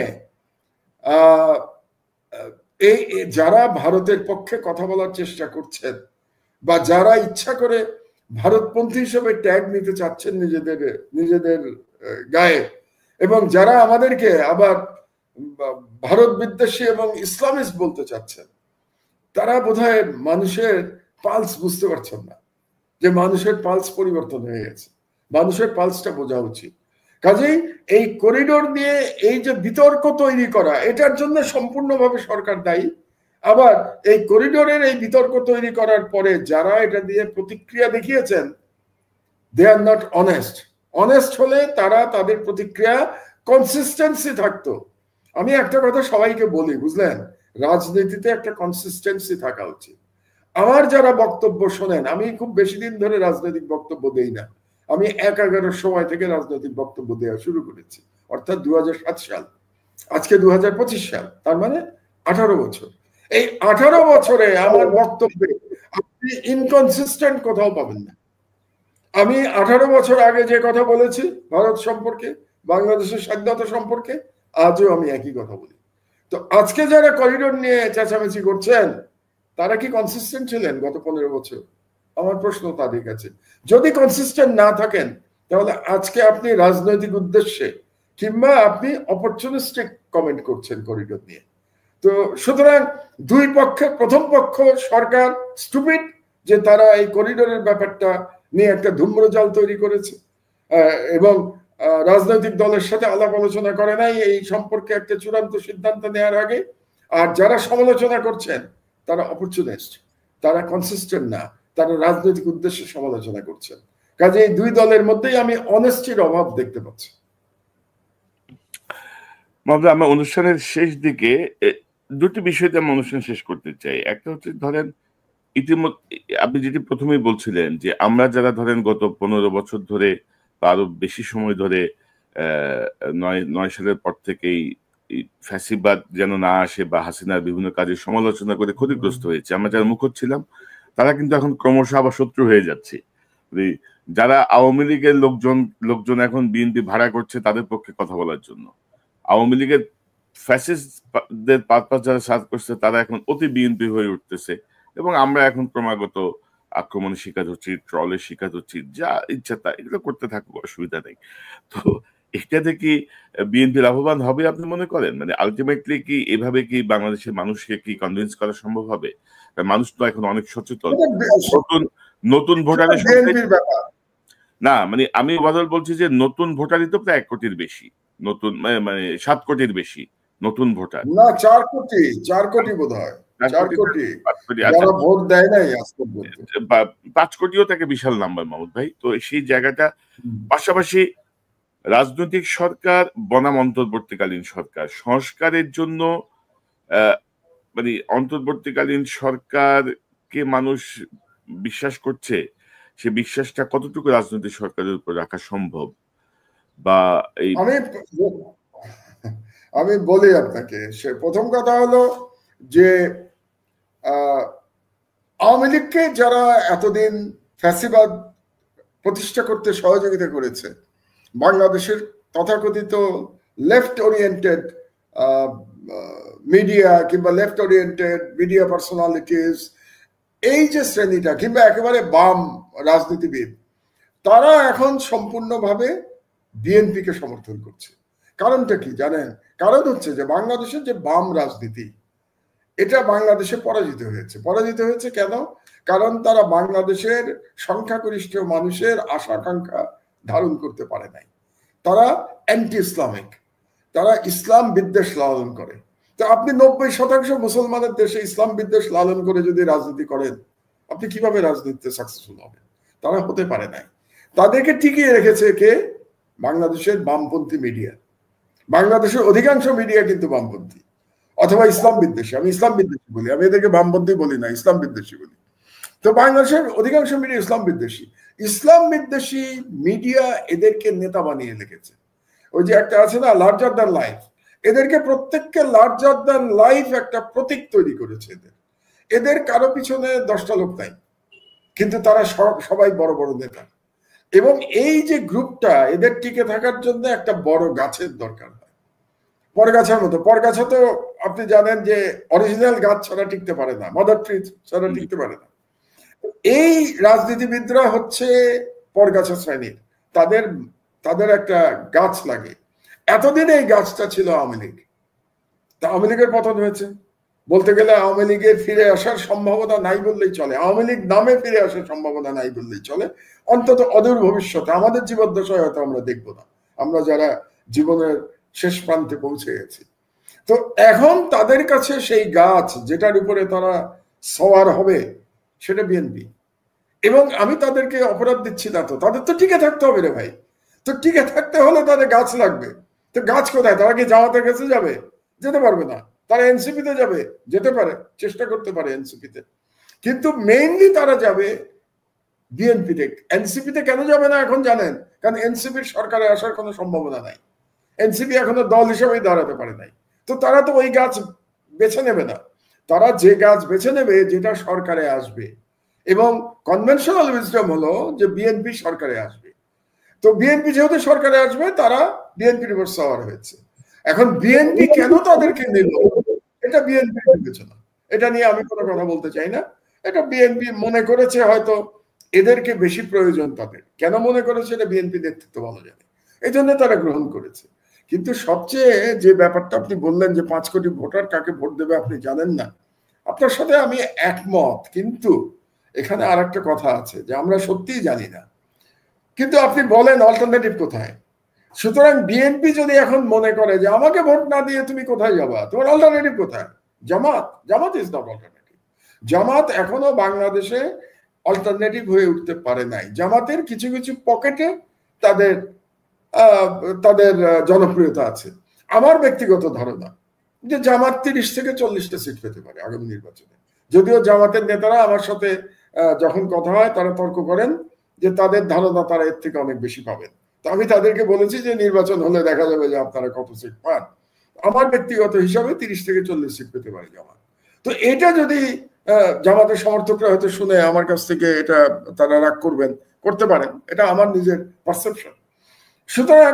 এই যারা ভারতের পক্ষে কথা বলার চেষ্টা করছেন, বা যারা ইচ্ছা করে ভারতপন্থী হিসেবে ট্যাগ নিতে চাচ্ছেন নিজেদের গায়ে, এবং যারা আমাদেরকে আবার ভারত বিদ্বেষী এবং ইসলামিস্ট বলতে চাচ্ছেন, তারা বোধহয় মানুষের পালস বুঝতে পারছেন না, যে মানুষের পালস পরিবর্তন হয়ে গেছে। মানুষের পালসটা বোঝা উচিত। কাজেই এই করিডোর নিয়ে এই যে বিতর্ক তৈরি করা, এটার জন্য সম্পূর্ণভাবে সরকার দায়ী। আবার এই করিডোরের এই বিতর্ক তৈরি করার পরে যারা এটা দিয়ে প্রতিক্রিয়া দেখিয়েছেন, দে আর নট অনেস্ট। অনেস্ট হলে তারা তাদের প্রতিক্রিয়া কনসিস্টেন্সি থাকতো। আমি একটা কথা সবাইকে বলি, বুঝলেন, রাজনীতিতে একটা কনসিস্টেন্সি থাকা উচিত। আমার যারা বক্তব্য শোনেন, আমি খুব বেশি দিন ধরে রাজনৈতিক বক্তব্য দেই না। আমি 11-এর সময় থেকে রাজনৈতিক বক্তব্য দেওয়া শুরু করেছি, অর্থাৎ 2007 সাল। আজকে 2025 সাল, তার মানে 18 বছর। এই 18 বছরে আমার বক্তব্যে আপনি ইনকনসিস্টেন্ট কোথাও পাবেন না। আমি 18 বছর আগে যে কথা বলেছি ভারত সম্পর্কে, বাংলাদেশের স্বাধীনতা সম্পর্কে, আজও আমি একই কথা বলি। তো আজকে যারা করিডোর নিয়ে চেঁচামেচি করছেন, তারা কি কনসিস্টেন্ট ছিলেন গত 15 বছর? আমার প্রশ্ন তাদের কাছে। যদি কনসিস্টেন্ট না থাকেন, তাহলে আজকে আপনি রাজনৈতিক উদ্দেশ্যে কিংবা আপনি অপরচুনিস্টিক কমেন্ট করছেন করিডোর নিয়ে। তো সুতরাং দুই পক্ষের, প্রথম পক্ষ সরকার স্টুপিড, যে তারা এই করিডোরের ব্যাপারটা নিয়ে একটা ধূম্রজাল তৈরি করেছে, এবং রাজনৈতিক দলের সাথে আলাপ আলোচনা করে নাই এই সম্পর্কে একটা চূড়ান্ত সিদ্ধান্ত নেওয়ার আগে। আর যারা সমালোচনা করছেন তারা অপরচুনিস্ট, তারা কনসিস্টেন্ট না, তারা রাজনৈতিক উদ্দেশ্যে সমালোচনা করছেন। কাজে এই দুই দলের মধ্যেই আমি অনেস্টির অভাব দেখতে পাচ্ছি। মহোদয়, আমরা অনুষ্ঠানের শেষ দিকে দুটি বিষয়তে আমরা অনুষ্ঠান শেষ করতে চাই। একটা হচ্ছে, ধরেন ইতিমধ্যে আপনি যেটি প্রথমেই বলছিলেন যে আমরা যারা ধরেন গত 15 বছর ধরে বা আরো বেশি সময় ধরে 9 সালের পর থেকেই ফ্যাসিবাদ যেন না আসে বা হাসিনার বিভিন্ন কাজের সমালোচনা করে ক্ষতিগ্রস্ত হয়েছে, আমরা যারা মুখর ছিলাম তারা কিন্তু এখন ক্রমশ আবার শত্রু হয়ে যাচ্ছে। যারা আওয়ামী লীগের লোকজন এখন বিএনপি ভাড়া করছে তাদের পক্ষে কথা বলার জন্য, আওয়ামী লীগের ফ্যাসিস্টদের পারপাস যারা সার্ভ করছে তারা এখন অতি বিএনপি হয়ে উঠতেছে, এবং আমরা এখন ক্রমাগত আক্রমণের শিকার হচ্ছি, ট্রলের শিকার হচ্ছি, যা ইচ্ছা তা এগুলো করতে থাকুক, অসুবিধা নেই। তো এটাতে কি বিএনপি লাভবান হবে আপনি মনে করেন? মানে আলটিমেটলি কি এভাবে কি বাংলাদেশের মানুষকে কি কনভিন্স করা সম্ভব হবে? মানুষ তো এখন অনেক সচেতন, নতুন ভোটারের না, মানে আমি বদল বলছি যে নতুন ভোটারই তো প্রায় 1 কোটির বেশি, নতুন মানে 7 কোটির বেশি নতুন ভোটার, না 4 কোটি বোধ হয়, 4 কোটি যারা ভোট দেয় নাই আজকে 5 কোটিও তাকে বিশাল নাম্বার মাহমুদ ভাই। তো সেই জায়গাটা, পাশাপাশি রাজনৈতিক সরকার বনাম অন্তর্বর্তীকালীন সরকার, সংস্কারের জন্য মানে অন্তর্বর্তীকালীন সরকারকে মানুষ বিশ্বাস করছে, সে বিশ্বাসটা কতটুকু রাজনৈতিক সরকারের উপর রাখা সম্ভব? বা এই আমি বলি আপনাকে, সে প্রথম কথা হলো যে আওয়ামী লীগকে যারা এতদিন ফ্যাসিবাদ প্রতিষ্ঠা করতে সহযোগিতা করেছে, বাংলাদেশের তথাকথিত লেফট ওরিয়েন্টেড মিডিয়া কিংবা লেফট ওরিয়েন্টেড মিডিয়া পার্সোনালিটিস, এই যে শ্রেণীটা কিংবা একেবারে বাম রাজনীতিবিদ, তারা এখন সম্পূর্ণভাবে বিএনপিকে সমর্থন করছে। কারণটা কি জানেন? কারণ হচ্ছে যে বাংলাদেশের যে বাম রাজনীতি, এটা বাংলাদেশে পরাজিত হয়েছে কেন? কারণ তারা বাংলাদেশের সংখ্যাগরিষ্ঠ মানুষের আশা আকাঙ্ক্ষা ধারণ করতে পারে নাই। তারা অ্যান্টি ইসলামিক, তারা ইসলাম বিদ্বেষ লালন করে। তো আপনি 90% মুসলমানের দেশে ইসলাম বিদ্বেষ লালন করে যদি রাজনীতি করেন, আপনি কিভাবে রাজনীতিতে সাকসেসফুল হবেন? তারা হতে পারে নাই। তাদেরকে টিকিয়ে রেখেছে কে? বাংলাদেশের বামপন্থী মিডিয়া। বাংলাদেশের অধিকাংশ মিডিয়া কিন্তু বামপন্থী অথবা ইসলাম বিদ্বেষী। আমি ইসলাম বিদ্বেষী বলি, আমি এদেরকে বামপন্থী বলি না, ইসলাম বিদ্বেষী বলি। তো বাংলাদেশের অধিকাংশ মিডিয়া ইসলাম বিদ্বেষী মিডিয়া এদেরকে নেতা বানিয়ে রেখেছে। ওই যে একটা আছে না, লার্জার দ্যান লাইফ, এদেরকে প্রত্যেককে লার্জার দ্যান লাইফ একটা প্রতীক তৈরি করেছে। এদের কারো পিছনে 10টা লোক নাই, কিন্তু তারা সবাই বড় বড় নেতা। এবং এই যে গ্রুপটা, এদের টিকে থাকার জন্য একটা বড় গাছের দরকার হয়, পরগাছার মতো। পরগাছা তো আপনি জানেন যে অরিজিনাল গাছ ছাড়া টিকতে পারে না, মাদার ট্রি ছাড়া টিকতে পারে না। এই রাজনীতিবিদরা হচ্ছে পরগাছা শ্রেণীর, তাদের একটা গাছ লাগে। এতদিন এই গাছটা ছিল আওয়ামী লীগ। তা আওয়ামী লীগের পতন হয়েছে, বলতে গেলে আওয়ামী লীগের ফিরে আসার সম্ভাবনা নাই বললেই চলে। আওয়ামী লীগ নামে ফিরে আসার সম্ভাবনা নাই বললেই চলে, অন্তত অদূর ভবিষ্যতে। আমাদের জীবদ্দশায় হয়তো আমরা দেখবো না, আমরা যারা জীবনের শেষ প্রান্তে পৌঁছে গেছি। তো এখন তাদের কাছে সেই গাছ যেটার উপরে তারা সওয়ার হবে, সেটা বিএনপি। এবং আমি তাদেরকে অপরাধ দিচ্ছি না, তো তাদের তো টিকে থাকতে হবে রে ভাই। তো টিকে থাকতে হলে তাদের গাছ লাগবে। তো গাছ কোথায়? তারা কি জামাতের কাছে যাবে? যেতে পারবে না। তারা এনসিপিতে যাবে? যেতে পারে, চেষ্টা করতে পারে এনসিপিতে, কিন্তু মেইনলি তারা যাবে বিএনপিতে। এনসিপিতে কেন যাবে না এখন জানেন? কারণ এনসিপির সরকারে আসার কোনো সম্ভাবনা নাই। এনসিপি এখনো দল হিসেবেই দাঁড়াতে পারে নাই। তো তারা তো ওই গাছ বেছে নেবে না। তারা যে গাছ বেছে নেবে যেটা সরকারে আসবে, এবং কনভেনশনাল উইজডম হলো যে বিএনপি সরকারে আসবে। তো বিএনপি যেহেতু সরকারে আসবে, তারা বিএনপির উপর সওয়ার হয়েছে। এখন বিএনপি কেন তাদেরকে নিল, এটা বিএনপির বিবেচনা, এটা নিয়ে আমি কোনো কথা বলতে চাই না। এটা বিএনপি মনে করেছে, হয়তো এদেরকে বেশি প্রয়োজন তাদের। কেন মনে করেছে এটা বিএনপি নেতৃত্ব ভালো জানে, এই জন্য তারা গ্রহণ করেছে। কিন্তু সবচেয়ে যে ব্যাপারটা আপনি বললেন যে 5 কোটি ভোটার কাকে ভোট দেবে আপনি জানেন না, আপনার সাথে আমি একমত। কিন্তু এখানে আর একটা কথা আছে যে আমরা সত্যিই জানি না। কিন্তু আপনি বলেন অল্টারনেটিভ কোথায়? সুতরাং বিএনপি যদি এখন মনে করে যে আমাকে ভোট না দিয়ে তুমি কোথায় যাবা, তোমার অল্টারনেটিভ কোথায়? জামাত ইজ নট অল্টারনেটিভ। জামাত এখনো বাংলাদেশে অল্টারনেটিভ হয়ে উঠতে পারে নাই। জামাতের কিছু কিছু পকেটে তাদের জনপ্রিয়তা আছে। আমার ব্যক্তিগত ধারণা যে জামাত 30 থেকে 40টা সিট পেতে পারে আগামী নির্বাচনে। যদিও জামাতের নেতারা আমার সাথে যখন কথা হয় তারা তর্ক করেন যে তাদের ধারণা তারা এর থেকে অনেক বেশি পাবেন। তো আমি তাদেরকে বলেছি যে নির্বাচন হলে দেখা যাবে যে আপনারা কত সিট পান। আমার ব্যক্তিগত হিসাবে 30 থেকে 40 সিট পেতে পারে জামাত। তো এটা যদি জামাতের সমর্থকরা হয়তো শুনে আমার কাছ থেকে এটা তারা রাগ করবেন, করতে পারেন, এটা আমার নিজের পারসেপশন। সুতরাং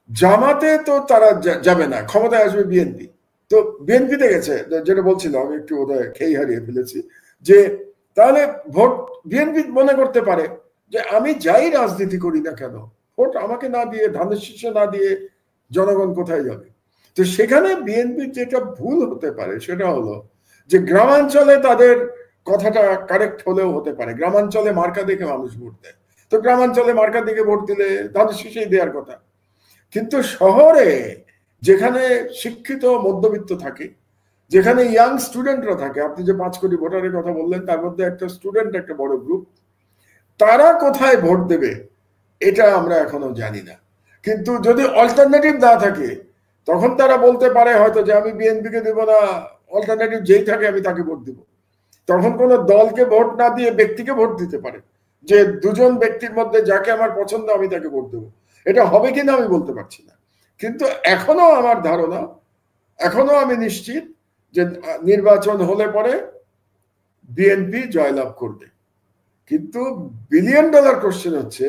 জামাতে তো তারা যাবে না, ক্ষমতায় আসবে বিএনপি। তো বিএনপিতে গেছে, যেটা বলছিলাম আমি একটু বোধহয় খেই হারিয়ে ফেলেছি, যে তাহলে ভোট বিএনপি মনে করতে পারে যে আমি যাই রাজনীতি করি না কেন, ভোট আমাকে না দিয়ে, ধানের শীর্ষে না দিয়ে জনগণ কোথায় যাবে? তো সেখানে বিএনপির যেটা ভুল হতে পারে সেটা হলো যে গ্রামাঞ্চলে তাদের কথাটা কারেক্ট হলেও হতে পারে, গ্রামাঞ্চলে মার্কা দেখে মানুষ ভোট দেয়, তো গ্রামাঞ্চলে মার্কা দিকে ভোট দিলে ধানের শীর্ষেই দেওয়ার কথা। কিন্তু শহরে যেখানে শিক্ষিত মধ্যবিত্ত থাকে, যেখানে ইয়াং স্টুডেন্টরা থাকে, আপনি যে 5 কোটি ভোটারের কথা বললেন তার মধ্যে একটা স্টুডেন্ট একটা বড় গ্রুপ, তারা কোথায় ভোট দেবে এটা আমরা এখনো জানি না। কিন্তু যদি অল্টারনেটিভ না থাকে তখন তারা বলতে পারে হয়তো যে আমি বিএনপিকে দেব না, অল্টারনেটিভ যেই থাকে আমি তাকে ভোট দিব। তখন কোনো দলকে ভোট না দিয়ে ব্যক্তিকে ভোট দিতে পারে, যে দুজন ব্যক্তির মধ্যে যাকে আমার পছন্দ আমি তাকে ভোট দেবো। এটা হবে কিনা আমি বলতে পারছি না, কিন্তু এখনো আমার ধারণা, এখনো আমি নিশ্চিত যে নির্বাচন হলে পরে বিএনপি জয়লাভ করবে। কিন্তু বিলিয়ন ডলার কোশ্চেন হচ্ছে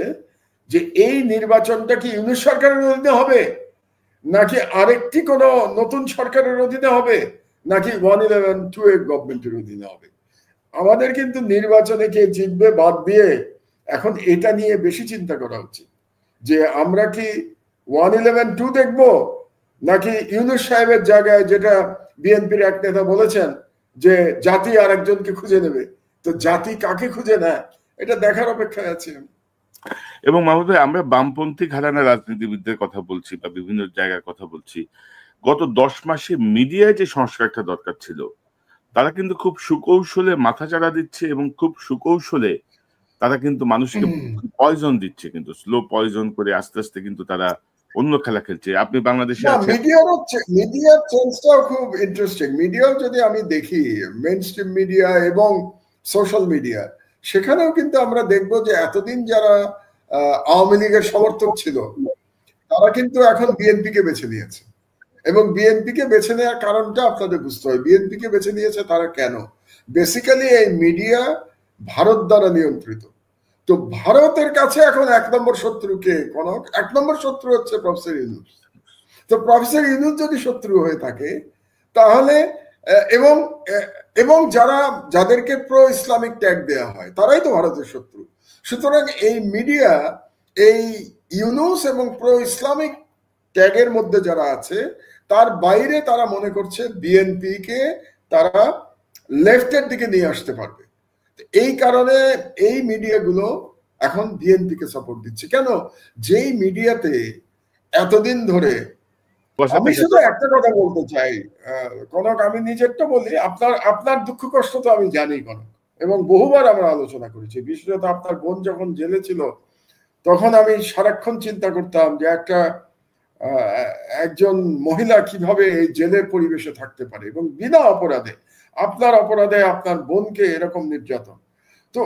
যে এই নির্বাচনটা কি ইউনিট সরকারের অধীনে হবে, নাকি আরেকটি কোনো নতুন সরকারের অধীনে হবে, নাকি 1-11-2 গভর্নমেন্টের অধীনে হবে। আমাদের কিন্তু নির্বাচনে কে জিতবে বাদ দিয়ে এখন এটা নিয়ে বেশি চিন্তা করা উচিত, যে আমরা কি 1-11-2 দেখবো, নাকি ইউনুস সাহেবের জায়গায় যেটা বিএনপির এক নেতা বলেছেন যে জাতি আর একজনকে খুঁজে নেবে, তো জাতি কাকে খুঁজে নেয় এটা দেখার অপেক্ষায় আছে। এবং মাহমুদ ভাই, আমরা বামপন্থী ঘরানার রাজনীতিবিদদের কথা বলছি বা বিভিন্ন জায়গার কথা বলছি, গত 10 মাসে মিডিয়ায় যে সংস্কারটা দরকার ছিল তারা কিন্তু খুব সুকৌশলে মাথাচাড়া দিচ্ছে, এবং খুব সুকৌশলে তারা কিন্তু মানুষকে পয়জন দিচ্ছে, কিন্তু স্লো পয়জন করে আস্তে আস্তে কিন্তু তারা অন্য খেলা খেলছে। আপনি বাংলাদেশে আছেন, মিডিয়ার চেঞ্জটাও খুব ইন্টারেস্টিং। মিডিয়াও যদি আমি দেখি, মেইনস্ট্রিম মিডিয়া এবং সোশ্যাল মিডিয়া, সেখানেও কিন্তু আমরা দেখবো যে এতদিন যারা আওয়ামী লীগের সমর্থক ছিল তারা কিন্তু এখন বিএনপি কে বেছে নিয়েছে, এবং বিএনপি কে বেছে নেওয়ার কারণটা আপনাদের বুঝতে হয়। বিএনপি কে বেছে নিয়েছে তারা কেন? বেসিক্যালি এই মিডিয়া ভারত দ্বারা নিয়ন্ত্রিত। তো ভারতের কাছে এখন 1 নম্বর শত্রু কে? কোন 1 নম্বর শত্রু হচ্ছে প্রফেসর ইউনূস। তো প্রফেসর ইউনূস যদি শত্রু হয়ে থাকে তাহলে এবং এবং যাদেরকে প্রো ইসলামিক ট্যাগ দেওয়া হয় তারাই তো ভারতের শত্রু। সুতরাং এই মিডিয়া এই ইউনূস এবং প্রো ইসলামিক ট্যাগের মধ্যে যারা আছে তার বাইরে তারা মনে করছে বিএনপি কে তারা লেফটের দিকে নিয়ে আসতে পারবে। এই কারণে এই মিডিয়াগুলো এখন বিএনপি কে সাপোর্ট দিচ্ছে। কেন? যেই মিডিয়াতে এতদিন ধরে, আমি শুধু একটা কথা বলতে চাই কনক, আমি নিজেরটা বলি, আপনার দুঃখ কষ্ট তো আমি জানি কনক, এবং বহুবার আমরা আলোচনা করেছি। বিশেষত আপনার বোন যখন জেলে ছিল তখন আমি সারাক্ষণ চিন্তা করতাম যে একজন মহিলা কিভাবে এই জেলের পরিবেশে থাকতে পারে, এবং বিনা অপরাধে, আপনার অপরাধে আপনার বোনকে এরকম নির্যাতন। তো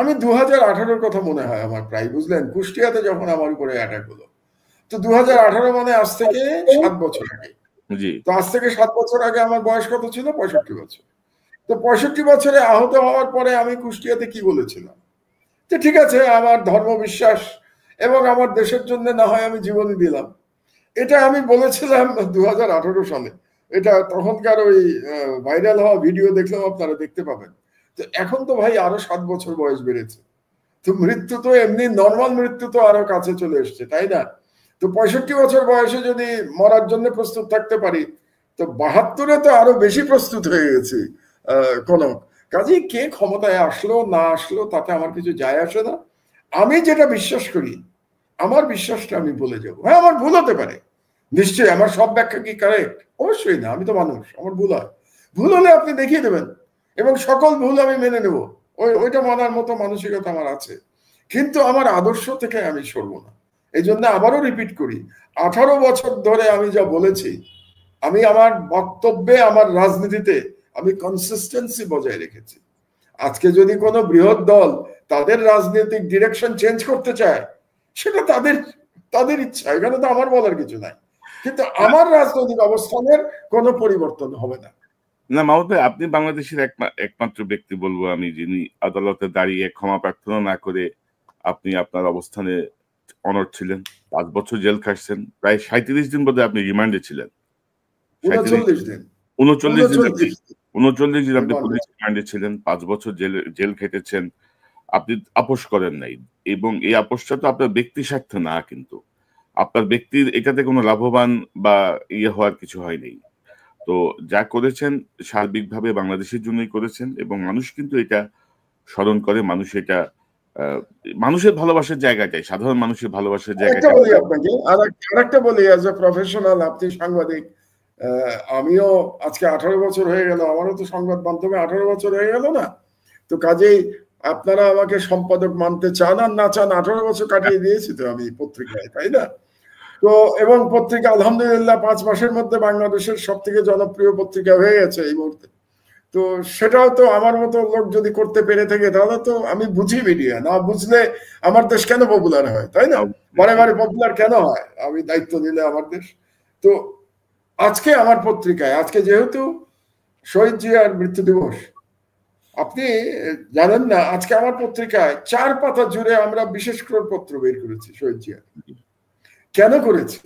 আমি 2018-র কথা মনে হয় আমার প্রায়, বুঝলেন, কুষ্টিয়াতে যখন আমার উপরে অ্যাটাক হলো, তো 2018 মানে আজ থেকে 7 বছর আগে। তো আজ থেকে 7 বছর আগে আমার বয়স কত ছিল? 65 বছর। তো 65 বছরে আহত হওয়ার পরে আমি কুষ্টিয়াতে কি বলেছিলাম? যে ঠিক আছে, আমার ধর্ম বিশ্বাস এবং আমার দেশের জন্য না হয় আমি জীবনই দিলাম। এটা আমি বলেছিলাম 2018 সালে। এটা তখনকার ওই ভাইরাল হওয়া ভিডিও দেখলেও আপনারা দেখতে পাবেন। তো এখন তো ভাই আরো 7 বছর বয়স বেড়েছে, তো মৃত্যু তো এমনি নর্মাল মৃত্যু তো আরো কাছে চলে এসছে, তাই না? তো 65 বছর বয়সে যদি মরার জন্য প্রস্তুত থাকতে পারি, তো 72-এ তো আরো বেশি প্রস্তুত হয়ে গেছি কনক। কাজেই কে ক্ষমতায় আসলো না আসলো তাতে আমার কিছু যায় আসে না। আমি যেটা বিশ্বাস করি, আমার বিশ্বাসটা আমি বলে যাবো। হ্যাঁ, আমার ভুল হতে পারে, নিশ্চয়ই। আমার সব ব্যাখ্যা কি কারেক্ট? অবশ্যই না, আমি তো মানুষ, আমার ভুল হয়। ভুল হলে আপনি দেখিয়ে দেবেন, এবং সকল ভুল আমি মেনে নেব, ওইটা মানার মতো মানসিকতা আমার আছে। কিন্তু আমার আদর্শ থেকে আমি সরবো না। এই জন্য আবারও রিপিট করি, 18 বছর ধরে আমি যা বলেছি, আমি আমার বক্তব্যে, আমার রাজনীতিতে আমি কনসিস্টেন্সি বজায় রেখেছি। আজকে যদি কোনো বৃহৎ দল তাদের রাজনৈতিক ডিরেকশন চেঞ্জ করতে চায়, সেটা তাদের ইচ্ছা, এখানে তো আমার বলার কিছু নাই। কিন্তু আমার রাজনৈতিক অবস্থানের কোনো পরিবর্তন হবে না। না মাহমুদ ভাই, আপনি বাংলাদেশের একমাত্র ব্যক্তি বলবো আমি, যিনি আদালতে দাঁড়িয়ে ক্ষমা প্রার্থনা না করে আপনি আপনার অবস্থানে অনড় ছিলেন, 5 বছর জেল খাটছেন, প্রায় 37 দিন বোধহয় আপনি রিমান্ডে ছিলেন। 39 দিন। 39 দিন আপনি 39 দিন 39 দিন আপনি রিমান্ডে। পুলিশ রিমান্ডে ছিলেন, 5 বছর জেল খেটেছেন, আপনি আপোস করেন নাই। এবং এই আপোসটা তো আপনার ব্যক্তি স্বার্থে না, কিন্তু আপনার ব্যক্তির এটাতে কোনো লাভবান বা হওয়ার কিছু হয়নি। তো যা করেছেন সার্বিকভাবে বাংলাদেশের জন্যই করেছেন, এবং মানুষ কিন্তু এটা স্মরণ করে, মানুষ এটা মানুষের ভালোবাসার জায়গাটাই, সাধারণ মানুষের ভালোবাসার একটা জায়গাটা। বলি আপনাকে, আরেকটা বলি, অ্যাজ এ প্রফেশনাল, আপনি সাংবাদিক, আমিও আজকে 18 বছর হয়ে গেল, আমারও তো সংবাদ মাধ্যমে 18 বছর হয়ে গেল না? তো কাজেই আপনারা আমাকে সম্পাদক মানতে চান আর না চান, 18 বছর কাটিয়ে দিয়েছি তো আমি পত্রিকায়, তাই না? তো এবং পত্রিকা আলহামদুলিল্লাহ 5 মাসের মধ্যে বাংলাদেশের সব থেকে জনপ্রিয় পত্রিকা হয়ে গেছে এই মুহূর্তে। তো সেটাও তো আমার মতো লোক যদি করতে পেরে থাকে, তাহলে তো আমি বুঝি মিডিয়া, না বুঝলে আমার দেশ কেন পপুলার হয়, তাই না? বারে বারে পপুলার কেন হয় আমি দায়িত্ব নিলে আমার দেশ? তো আজকে আমার পত্রিকায়, আজকে যেহেতু শহীদ জিয়ার মৃত্যু দিবস, আপনি জানেন না, আজকে আমার পত্রিকায় 4 পাতা জুড়ে আমরা বিশেষ পত্র বের করেছি শহীদ জিয়া। কেন করেছি?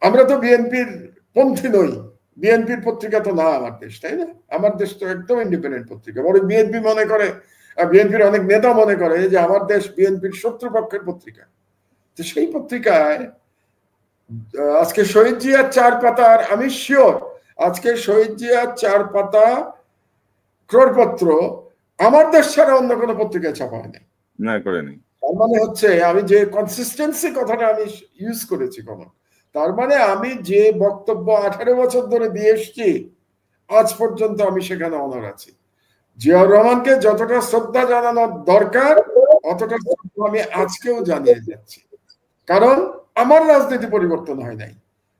আমরা তো বিএনপির পন্থী নই, বিএনপির পত্রিকা তো না আমার দেশ, তাই না? আমার দেশ তো একদম ইন্ডিপেন্ডেন্ট পত্রিকা। বরং বিএনপি মনে করে, বিএনপির অনেক নেতা মনে করে যে আমার দেশ বিএনপির শত্রুপক্ষের পত্রিকা। তো সেই পত্রিকায় আজকে শহীদ জিয়ার 4 পাতার, আমি শিওর আজকে শহীদ জিয়ার 4 পাতা ক্রোড়পত্র আমার দেশ ছাড়া অন্য কোনো পত্রিকায় ছাপা হয়নি। না, করেনি। তার মানে হচ্ছে আমি যে কনসিস্টেন্সি কথাটা আমি ইউজ করেছি, কোন তার মানে আমি যে বক্তব্য 18 বছর ধরে দিয়ে এসছি, আজ পর্যন্ত আমি সেখানে অনড় আছি। জিয়াউর রহমানকে যতটা শ্রদ্ধা জানানোর দরকার, অতটা শ্রদ্ধা আমি আজকেও জানিয়ে যাচ্ছি। কারণ আমার রাজনীতি পরিবর্তন হয় নাই,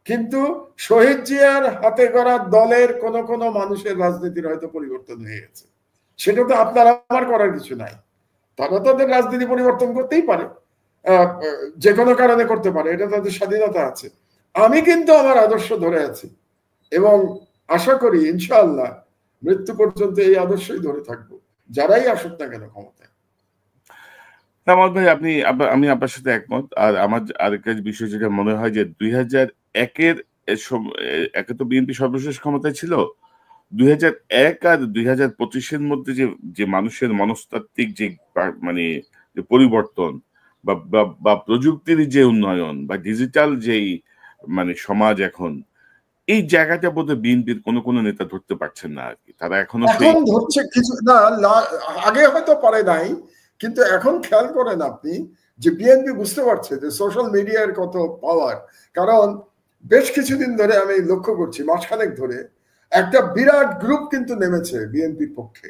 কিন্তু শহীদ জিয়ার হাতে গড়া দলের কোন কোন মানুষের রাজনীতির হয়তো পরিবর্তন হয়ে গেছে। সেটা তো আপনার আমার করার কিছু নাই। তারা তাদের রাজনীতি পরিবর্তন করতেই পারে, যে কোনো কারণে করতে পারে, এটা তাদের স্বাধীনতা আছে। আমি কিন্তু আমার আদর্শ ধরে আছি এবং আশা করি ইনশাআল্লাহ মৃত্যু পর্যন্ত এই আদর্শই ধরে থাকবো, যারাই আসুক না কেন ক্ষমতায়। কামাল ভাই, আমি আপনার সাথে একমত। আর আমার আরেকটা বিষয় যেটা মনে হয় যে 2001-এর একে তো বিএনপি সর্বশেষ ক্ষমতায় ছিল, 2001 আর 2025-এর মধ্যে যে যে মানুষের মনস্তাত্ত্বিক যে মানে যে পরিবর্তন বা প্রযুক্তির যে উন্নয়ন বা ডিজিটাল যেই মানে সমাজ এখন, এই জায়গাটা বোধহয় বিএনপির কোনো নেতা ধরতে পারছেন না আর কি। তারা এখনো এখন ধরছে কিছু না, আগে হয়তো পারে নাই, কিন্তু এখন খেয়াল করেন আপনি যে বিএনপি বুঝতে পারছে যে সোশ্যাল মিডিয়ার কত পাওয়ার। কারণ বেশ কিছুদিন ধরে আমি লক্ষ্য করছি, মাসখানেক ধরে একটা বিরাট গ্রুপ কিন্তু নেমেছে বিএনপির পক্ষে,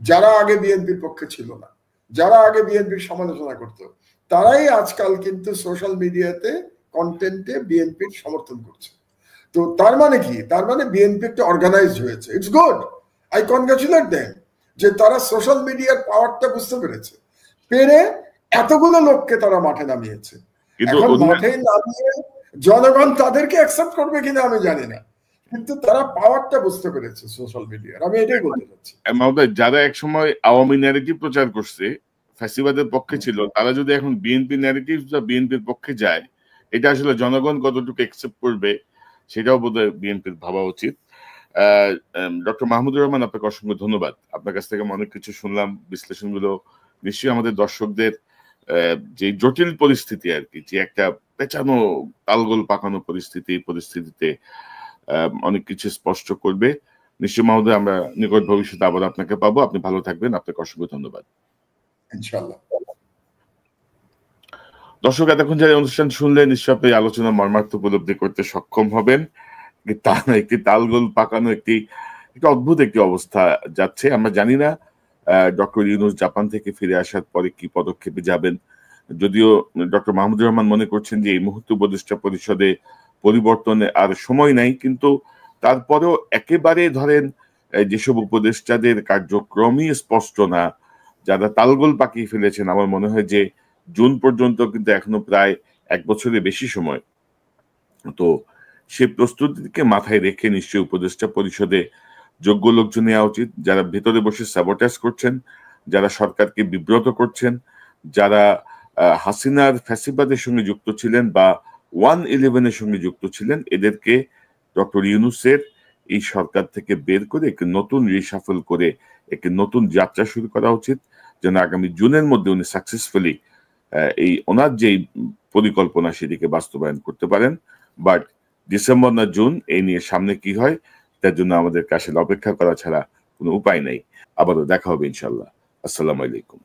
যারা আগে বিএনপির পক্ষে ছিল না, যারা আগে বিএনপির সমালোচনা করত, তারাই আজকাল কিন্তু সোশ্যাল মিডিয়াতে কন্টেন্টে বিএনপির সমর্থন করছে। তো তার মানে কি? তার মানে বিএনপি একটা অর্গানাইজড হয়েছে। It's good, I congratulate them যে তারা সোশ্যাল মিডিয়ার পাওয়ারটা বুঝতে পেরেছে, পেরে এতগুলো লোককে তারা মাঠে নামিয়েছে। এখন মাঠে নামিয়ে জনগণ তাদেরকে অ্যাকসেপ্ট করবে কিনা আমি জানি না, কিন্তু তারা পাওয়ারটা বুঝতে পেরেছে সোশ্যাল মিডিয়ার। আমি এটাই বলতে চাচ্ছি। যারা একসময় আওয়ামী ন্যারেটিভ প্রচার করছে, ফ্যাসিবাদের পক্ষে ছিল, তারা যদি এখন বিএনপি ন্যারেটিভ বা বিএনপির পক্ষে যায়, এটা আসলে জনগণ কতটুকু অ্যাকসেপ্ট করবে সেটাও বোধহয় বিএনপির ভাবা উচিত। ডক্টর মাহমুদুর রহমান, আপনাকে অসংখ্য ধন্যবাদ। আপনার কাছ থেকে অনেক কিছু শুনলাম, বিশ্লেষণগুলো নিশ্চয়ই আমাদের দর্শকদের যে জটিল পরিস্থিতি আর কি, যে একটা পেঁচানো তালগোল পাকানো পরিস্থিতিতে অনেক কিছু স্পষ্ট করবে। নিশ্চয়ই মহোদয়, আমরা নিকট ভবিষ্যতে আবার আপনাকে পাবো। আপনি ভালো থাকবেন। আপনাকে অসংখ্য ধন্যবাদ। ইনশাআল্লাহ। দর্শক, এতক্ষণ যারা অনুষ্ঠান শুনলেন, নিশ্চয়ই আপনি আলোচনা মর্মার্থ উপলব্ধি করতে সক্ষম হবেন। একটি তালগোল পাকানো একটি অদ্ভুত একটি অবস্থা যাচ্ছে। আমরা জানি না ডক্টর ইউনূস জাপান থেকে ফিরে আসার পরে কি পদক্ষেপে যাবেন। যদিও ডক্টর মাহমুদুর রহমান মনে করছেন যে এই মুহূর্তে উপদেষ্টা পরিষদে পরিবর্তনে আর সময় নাই, কিন্তু তারপরেও একেবারে ধরেন যেসব উপদেষ্টাদের কার্যক্রমই স্পষ্ট না, যারা তালগোল পাকিয়ে ফেলেছেন, আমার মনে হয় যে জুন পর্যন্ত কিন্তু এখনো প্রায় 1 বছরের বেশি সময়। তো সে প্রস্তুতিকে মাথায় রেখে নিশ্চয়ই উপদেষ্টা পরিষদে যোগ্য লোকজন নেওয়া উচিত, যারা ভেতরে বসে স্যাবোটাজ করছেন, যারা সরকারকে বিব্রত করছেন, যারা হাসিনার ফ্যাসিবাদের সঙ্গে যুক্ত ছিলেন বা 111-এর সঙ্গে যুক্ত ছিলেন, এদেরকে ডক্টর ইউনূসের এই সরকার থেকে বের করে একটি নতুন রিশাফল করে একটি নতুন যাত্রা শুরু করা উচিত, যেন আগামী জুনের মধ্যে উনি সাকসেসফুলি এই ওনার যে পরিকল্পনা সেটিকে বাস্তবায়ন করতে পারেন। বাট ডিসেম্বর না জুন, এই নিয়ে সামনে কি হয় তার জন্য আমাদেরকে আসলে অপেক্ষা করা ছাড়া কোনো উপায় নেই। আবারও দেখা হবে ইনশাল্লাহ। আসসালামু আলাইকুম।